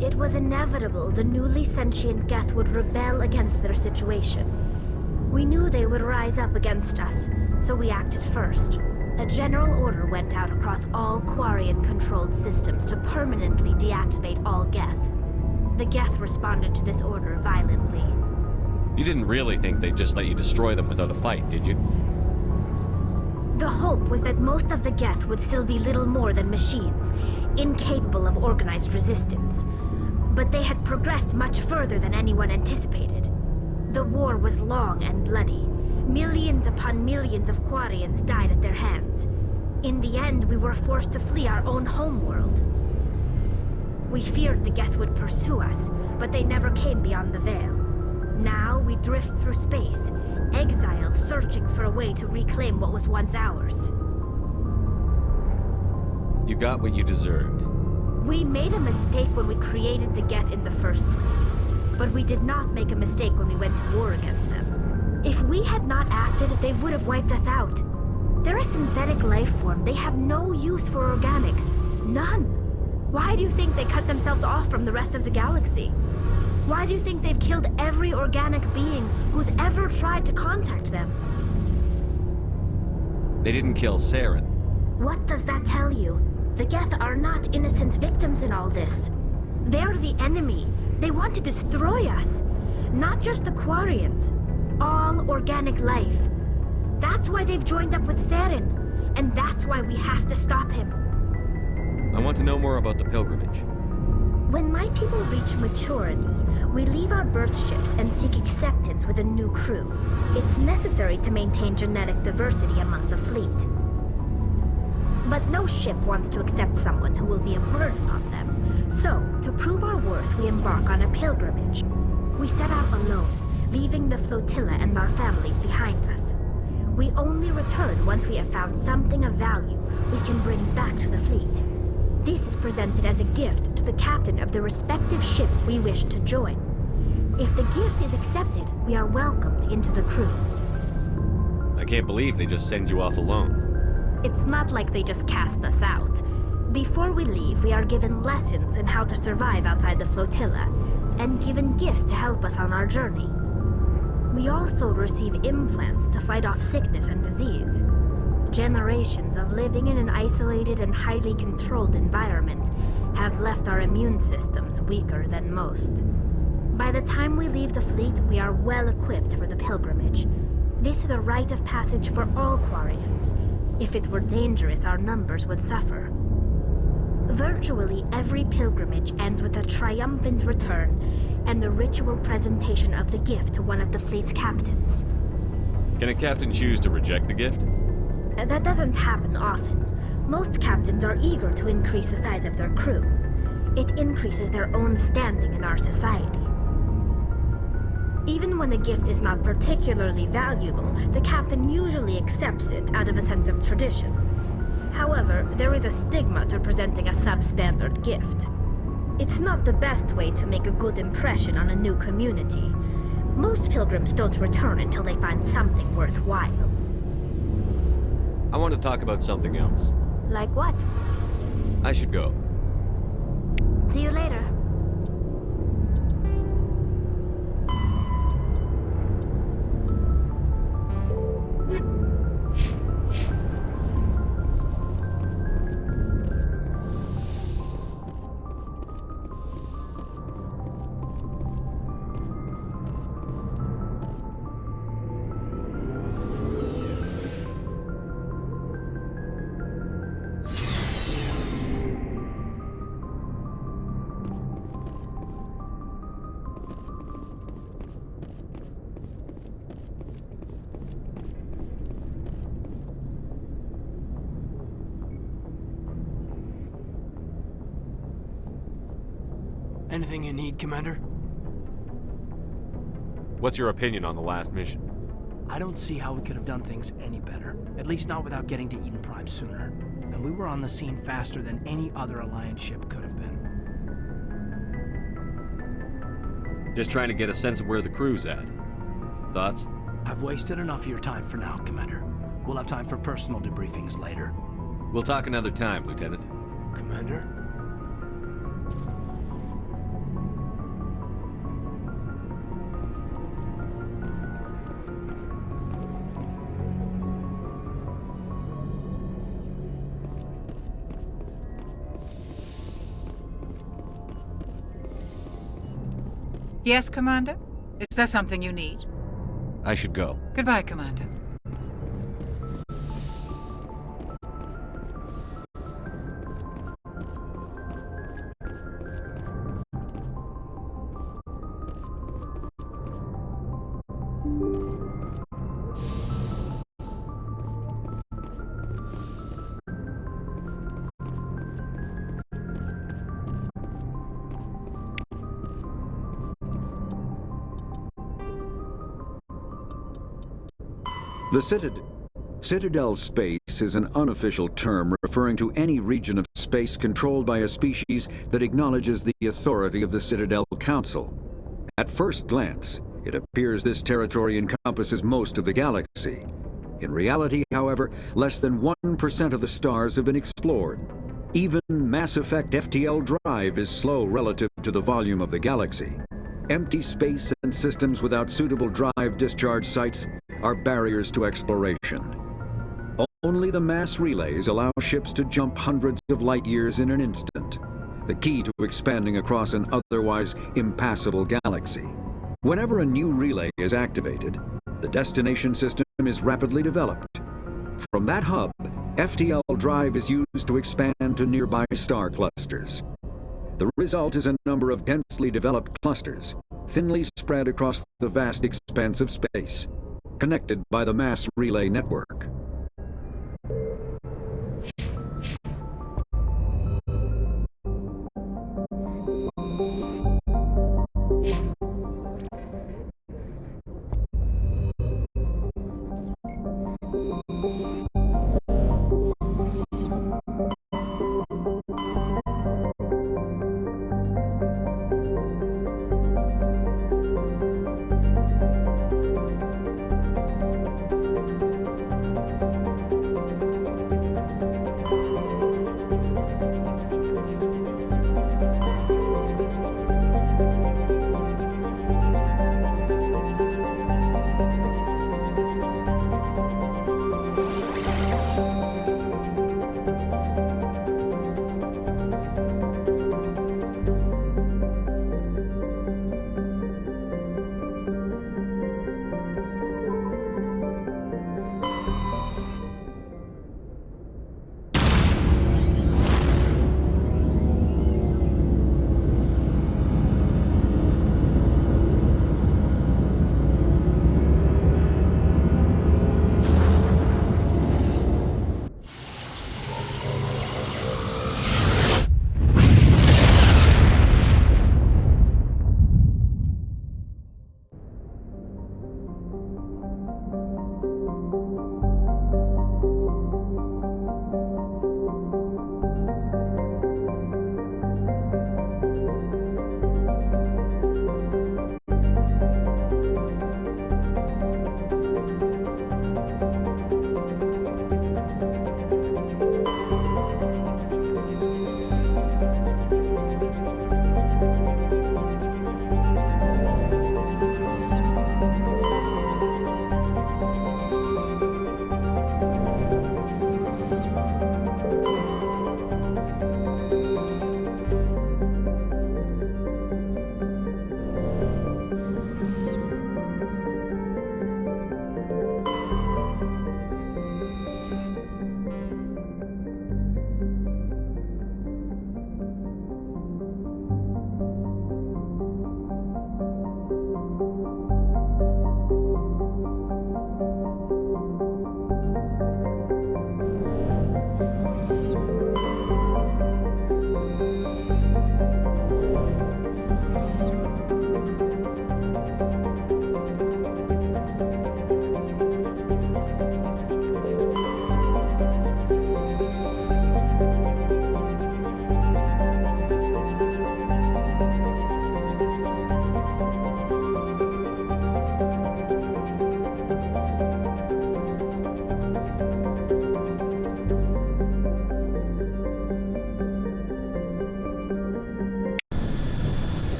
It was inevitable the newly sentient Geth would rebel against their situation. We knew they would rise up against us, so we acted first. A general order went out across all Quarian-controlled systems to permanently deactivate all Geth. The Geth responded to this order violently. You didn't really think they'd just let you destroy them without a fight, did you? The hope was that most of the Geth would still be little more than machines, incapable of organized resistance. But they had progressed much further than anyone anticipated. The war was long and bloody. Millions upon millions of Quarians died at their hands. In the end, we were forced to flee our own homeworld. We feared the Geth would pursue us, but they never came beyond the Veil. Now we drift through space, exiled, searching for a way to reclaim what was once ours. You got what you deserved. We made a mistake when we created the Geth in the first place, but we did not make a mistake when we went to war against them. If we had not acted, they would have wiped us out. They're a synthetic life form. They have no use for organics. None. Why do you think they cut themselves off from the rest of the galaxy? Why do you think they've killed every organic being who's ever tried to contact them? They didn't kill Saren. What does that tell you? The Geth are not innocent victims in all this. They're the enemy. They want to destroy us. Not just the Quarians. All organic life. That's why they've joined up with Saren. And that's why we have to stop him. I want to know more about the pilgrimage. When my people reach maturity, we leave our birth ships and seek acceptance with a new crew. It's necessary to maintain genetic diversity among the fleet. But no ship wants to accept someone who will be a burden on them. So, to prove our worth, we embark on a pilgrimage. We set out alone, leaving the flotilla and our families behind us. We only return once we have found something of value we can bring back to the fleet. This is presented as a gift to the captain of the respective ship we wish to join. If the gift is accepted, we are welcomed into the crew. I can't believe they just send you off alone. It's not like they just cast us out. Before we leave, we are given lessons in how to survive outside the flotilla, and given gifts to help us on our journey. We also receive implants to fight off sickness and disease. Generations of living in an isolated and highly controlled environment have left our immune systems weaker than most. By the time we leave the fleet, we are well equipped for the pilgrimage. This is a rite of passage for all Quarians. If it were dangerous, our numbers would suffer. Virtually every pilgrimage ends with a triumphant return and the ritual presentation of the gift to one of the fleet's captains. Can a captain choose to reject the gift? That doesn't happen often. Most captains are eager to increase the size of their crew. It increases their own standing in our society. Even when the gift is not particularly valuable, the captain usually accepts it out of a sense of tradition. However, there is a stigma to presenting a substandard gift. It's not the best way to make a good impression on a new community. Most pilgrims don't return until they find something worthwhile. I want to talk about something else. Like what? I should go. See you later. Anything you need, Commander? What's your opinion on the last mission? I don't see how we could have done things any better. At least not without getting to Eden Prime sooner. And we were on the scene faster than any other Alliance ship could have been. Just trying to get a sense of where the crew's at. Thoughts? I've wasted enough of your time for now, Commander. We'll have time for personal debriefings later. We'll talk another time, Lieutenant. Commander? Yes, Commander? Is there something you need? I should go. Goodbye, Commander. The Citadel space is an unofficial term referring to any region of space controlled by a species that acknowledges the authority of the Citadel Council. At first glance, it appears this territory encompasses most of the galaxy. In reality, however, less than 1% of the stars have been explored. Even Mass Effect FTL Drive is slow relative to the volume of the galaxy. Empty space and systems without suitable drive discharge sites are barriers to exploration. Only the mass relays allow ships to jump hundreds of light years in an instant, the key to expanding across an otherwise impassable galaxy. Whenever a new relay is activated, the destination system is rapidly developed. From that hub, FTL Drive is used to expand to nearby star clusters. The result is a number of densely developed clusters, thinly spread across the vast expanse of space, connected by the mass relay network.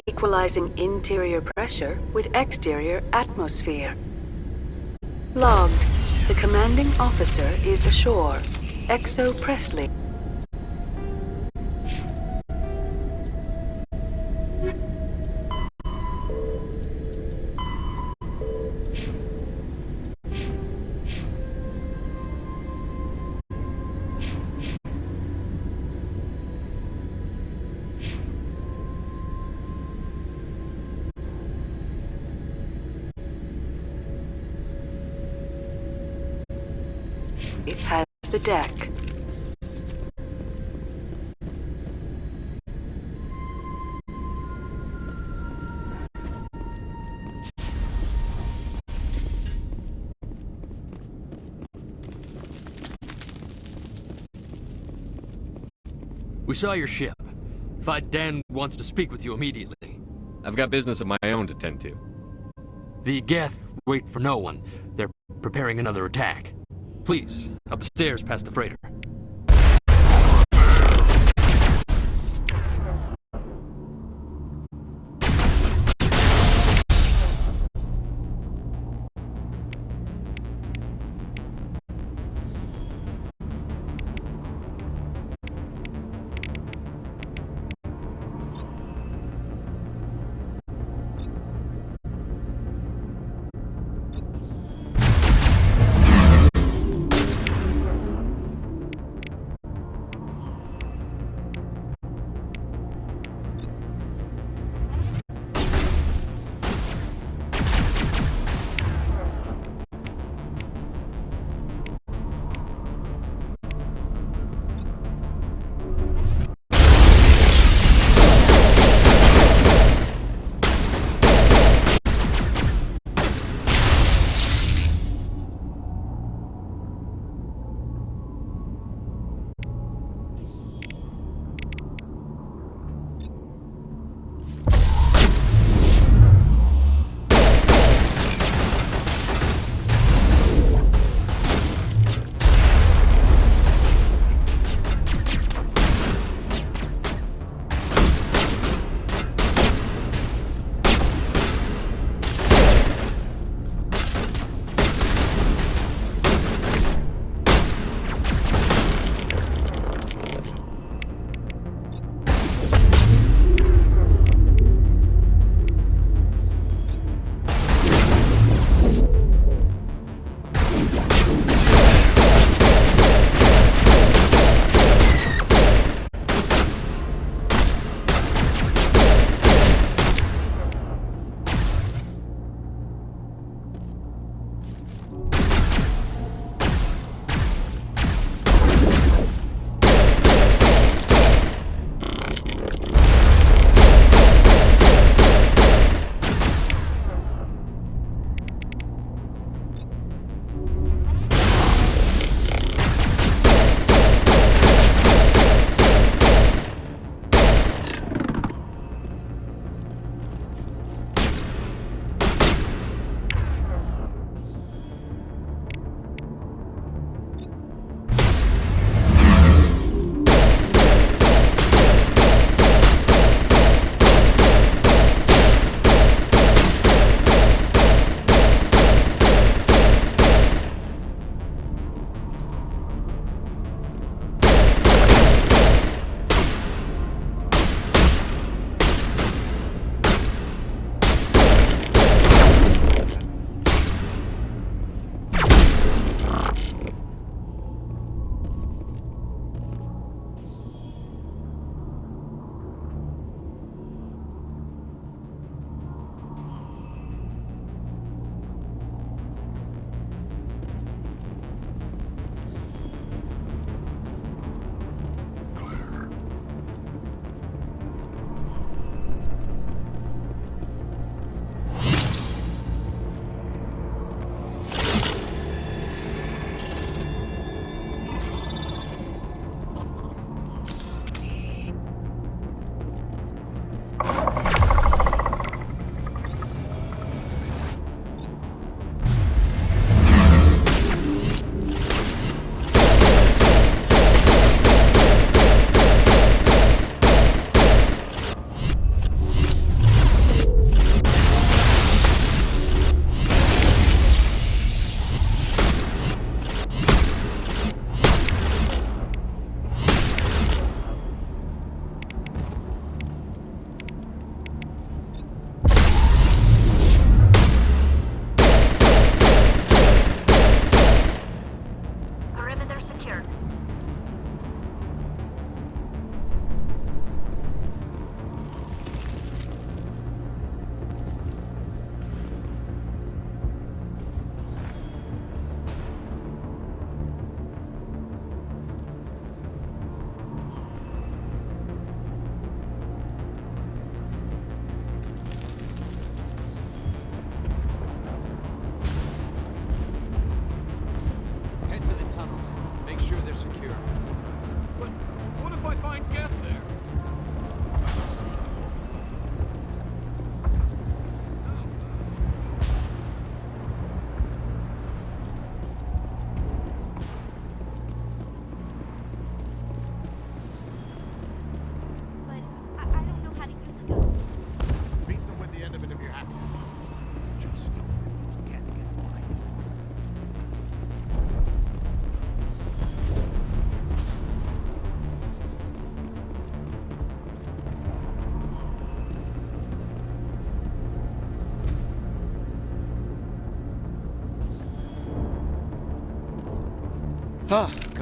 Equalizing interior pressure with exterior atmosphere. Logged. The commanding officer is ashore. Exo Presley. It has the deck. We saw your ship. Dan wants to speak with you immediately. I've got business of my own to tend to. The Geth wait for no one. They're preparing another attack. Please, up the stairs past the freighter.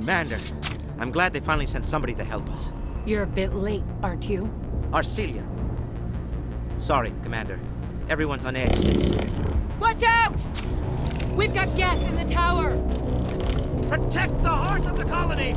Commander, I'm glad they finally sent somebody to help us. You're a bit late, aren't you? Arcelia. Sorry, Commander. Everyone's on edge since... Watch out! We've got Geth in the tower! Protect the heart of the colony!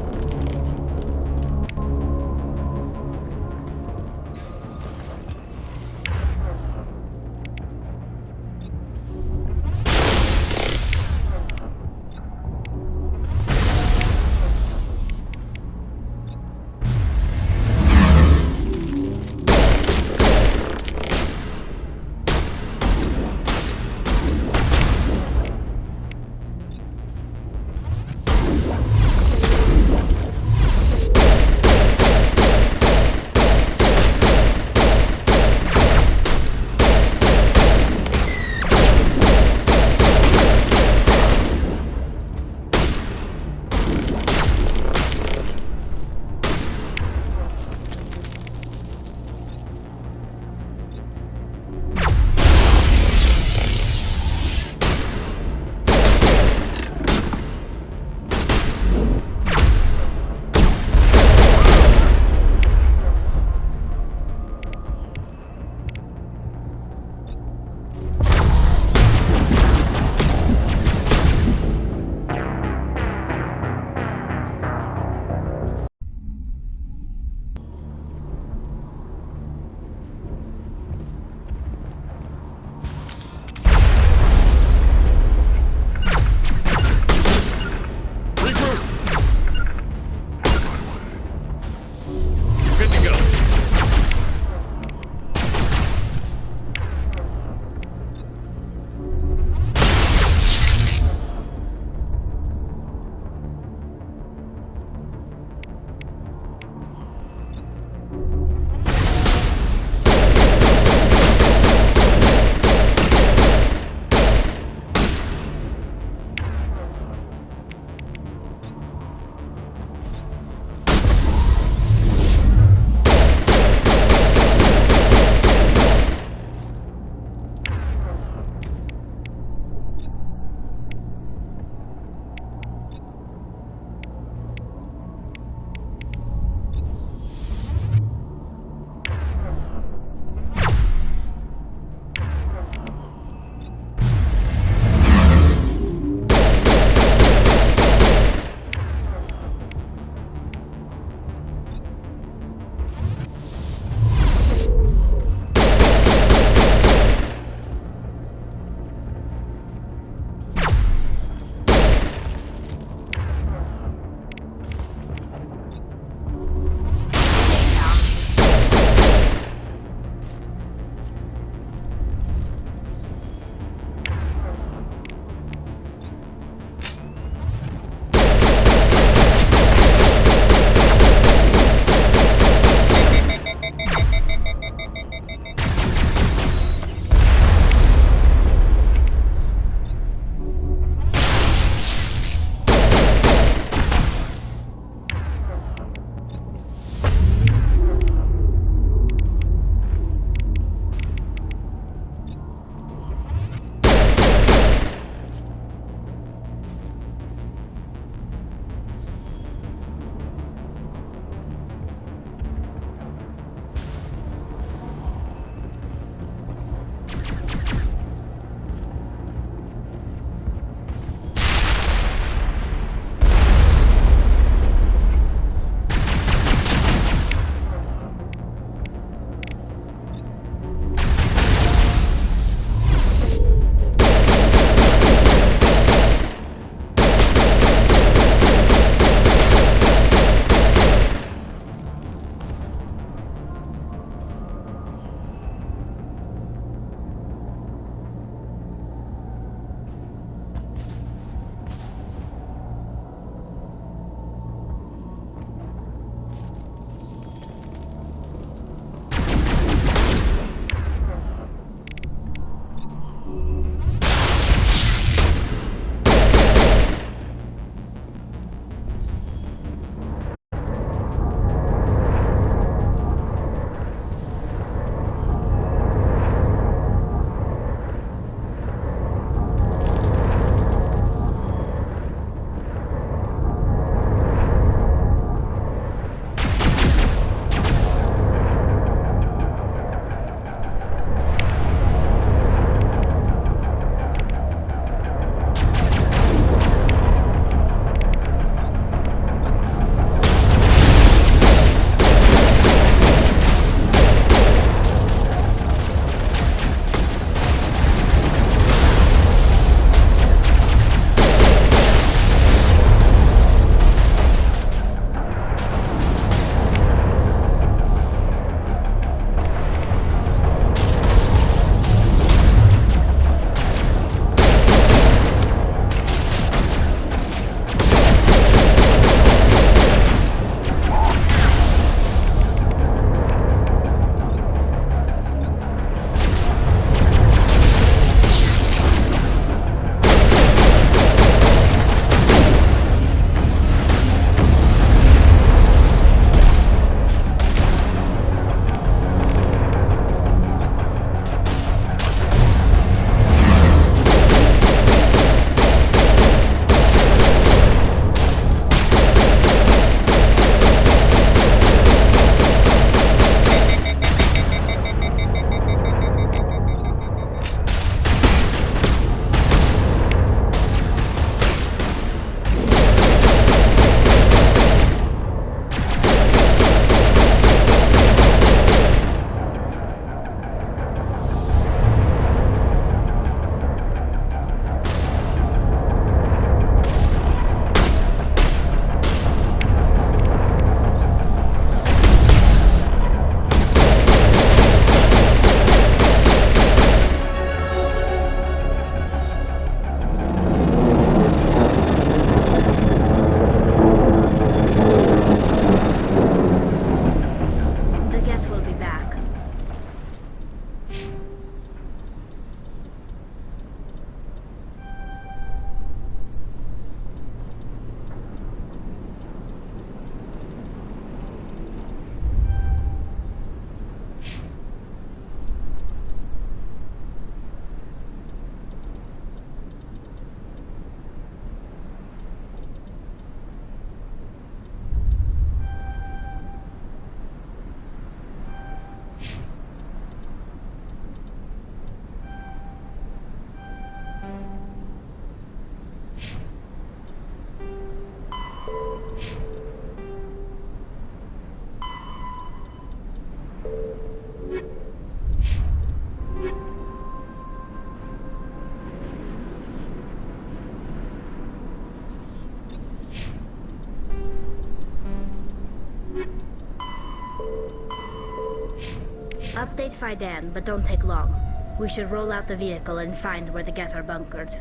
Update Fidan, but don't take long. We should roll out the vehicle and find where the Geth are bunkered.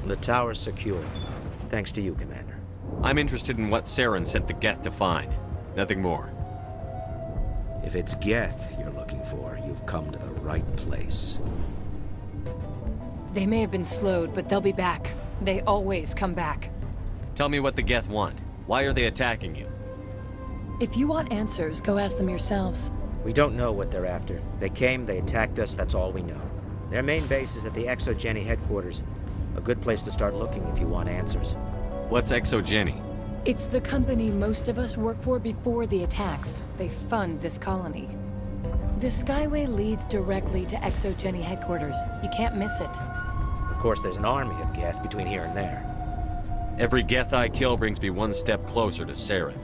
The tower's secure. Thanks to you, Commander. I'm interested in what Saren sent the Geth to find. Nothing more. If it's Geth you're looking for, you've come to the right place. They may have been slowed, but they'll be back. They always come back. Tell me what the Geth want. Why are they attacking you? If you want answers, go ask them yourselves. We don't know what they're after. They came, they attacked us, that's all we know. Their main base is at the ExoGeni headquarters. A good place to start looking if you want answers. What's ExoGeni? It's the company most of us work for before the attacks. They fund this colony. The Skyway leads directly to ExoGeni headquarters. You can't miss it. Of course, there's an army of Geth between here and there. Every Geth I kill brings me one step closer to Saren.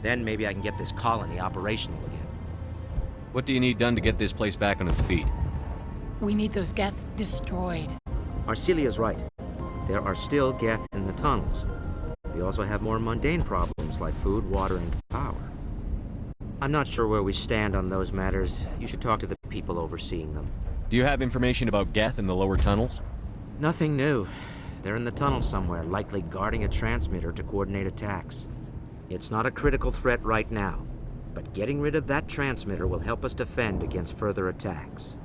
Then maybe I can get this colony operational again. What do you need done to get this place back on its feet? We need those Geth destroyed. Arcelia's right. There are still Geth in the tunnels. We also have more mundane problems like food, water, and power. I'm not sure where we stand on those matters. You should talk to the people overseeing them. Do you have information about Geth in the lower tunnels? Nothing new. They're in the tunnel somewhere, likely guarding a transmitter to coordinate attacks. It's not a critical threat right now, but getting rid of that transmitter will help us defend against further attacks.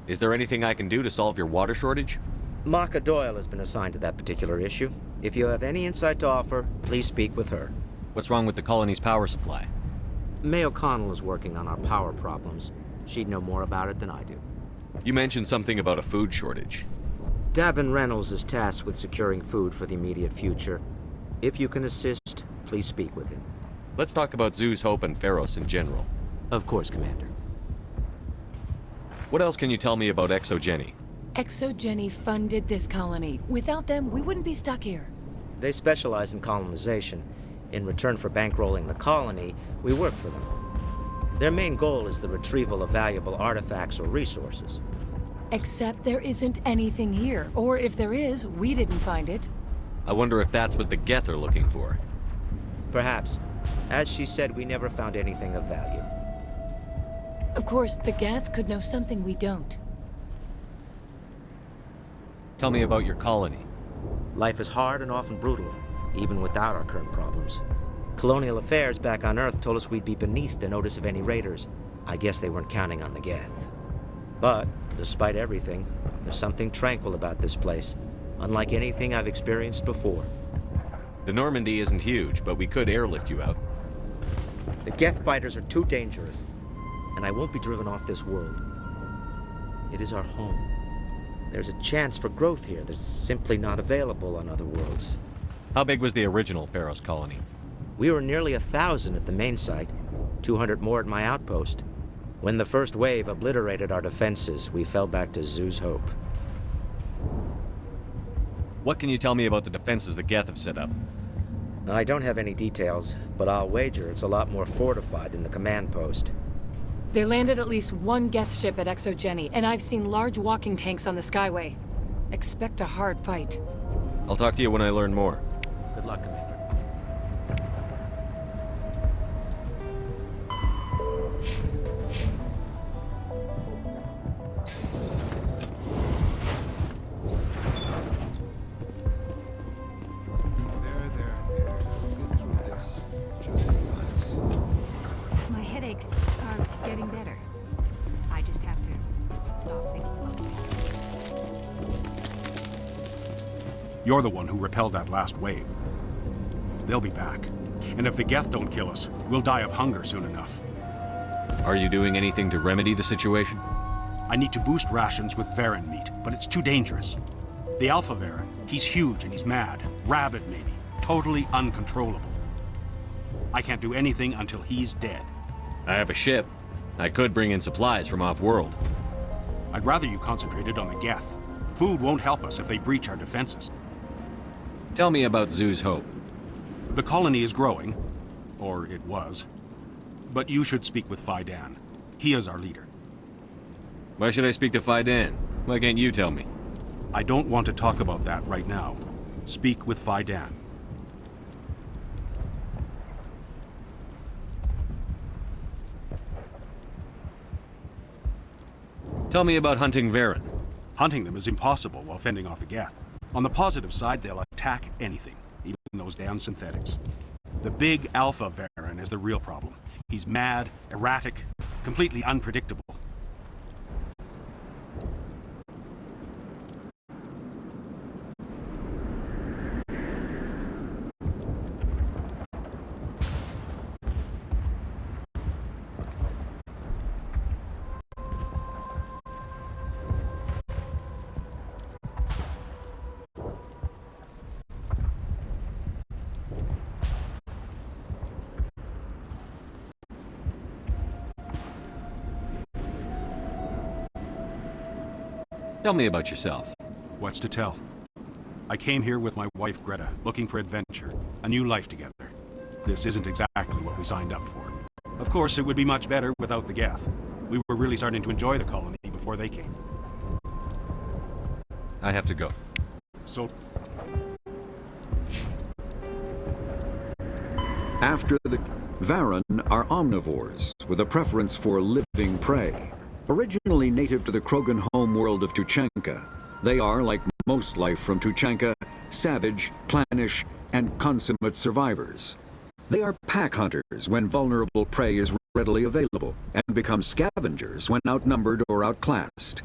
Is there anything I can do to solve your water shortage? Maka Doyle has been assigned to that particular issue. If you have any insight to offer, please speak with her. What's wrong with the colony's power supply? May O'Connell is working on our power problems. She'd know more about it than I do. You mentioned something about a food shortage. Davin Reynolds is tasked with securing food for the immediate future. If you can assist, please speak with him. Let's talk about Zhu's Hope and Pharos in general. Of course, Commander. What else can you tell me about ExoGeni? ExoGeni funded this colony. Without them, we wouldn't be stuck here. They specialize in colonization. In return for bankrolling the colony, we work for them. Their main goal is the retrieval of valuable artifacts or resources. Except there isn't anything here. Or if there is, we didn't find it. I wonder if that's what the Geth are looking for. Perhaps. As she said, we never found anything of value. Of course, the Geth could know something we don't. Tell me about your colony. Life is hard and often brutal, even without our current problems. Colonial affairs back on Earth told us we'd be beneath the notice of any raiders. I guess they weren't counting on the Geth. But, despite everything, there's something tranquil about this place, unlike anything I've experienced before. The Normandy isn't huge, but we could airlift you out. The Geth fighters are too dangerous, and I won't be driven off this world. It is our home. There's a chance for growth here that's simply not available on other worlds. How big was the original Pharos colony? We were nearly 1,000 at the main site, 200 more at my outpost. When the first wave obliterated our defenses, we fell back to Zhu's Hope. What can you tell me about the defenses the Geth have set up? I don't have any details, but I'll wager it's a lot more fortified than the command post. They landed at least one Geth ship at ExoGeni, and I've seen large walking tanks on the Skyway. Expect a hard fight. I'll talk to you when I learn more. Good luck, Commander. synthetics are getting better. I just have to stop thinking about it. You're the one who repelled that last wave. They'll be back. And if the Geth don't kill us, we'll die of hunger soon enough. Are you doing anything to remedy the situation? I need to boost rations with Varren meat, but it's too dangerous. The Alpha Varren, he's huge and he's mad. Rabid, maybe. Totally uncontrollable. I can't do anything until he's dead. I have a ship. I could bring in supplies from off-world. I'd rather you concentrated on the Geth. Food won't help us if they breach our defenses. Tell me about Zhu's Hope. The colony is growing. Or it was. But you should speak with Faidan. He is our leader. Why should I speak to Faidan? Why can't you tell me? I don't want to talk about that right now. Speak with Faidan. Tell me about hunting Varren. Hunting them is impossible while fending off the Geth. On the positive side, they'll attack anything, even those damn synthetics. The big Alpha Varren is the real problem. He's mad, erratic, completely unpredictable. Tell me about yourself. What's to tell? I came here with my wife Greta, looking for adventure, a new life together. This isn't exactly what we signed up for. Of course, it would be much better without the Geth. We were really starting to enjoy the colony before they came. I have to go. So... After the Varren are omnivores with a preference for living prey. Originally native to the Krogan homeworld of Tuchanka, they are, like most life from Tuchanka, savage, clannish, and consummate survivors. They are pack hunters when vulnerable prey is readily available, and become scavengers when outnumbered or outclassed.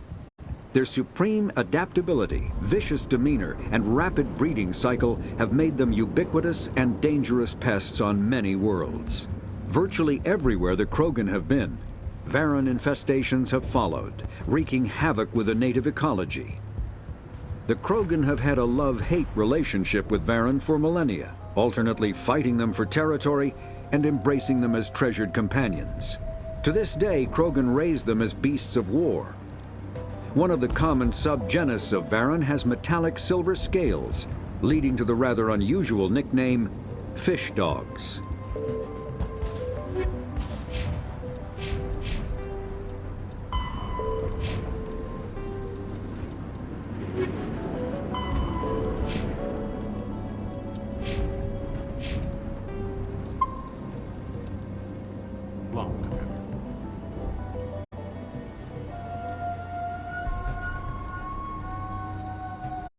Their supreme adaptability, vicious demeanor, and rapid breeding cycle have made them ubiquitous and dangerous pests on many worlds. Virtually everywhere the Krogan have been, Varren infestations have followed, wreaking havoc with the native ecology. The Krogan have had a love-hate relationship with Varren for millennia, alternately fighting them for territory and embracing them as treasured companions. To this day, Krogan raise them as beasts of war. One of the common subgenus of Varren has metallic silver scales, leading to the rather unusual nickname, fish dogs.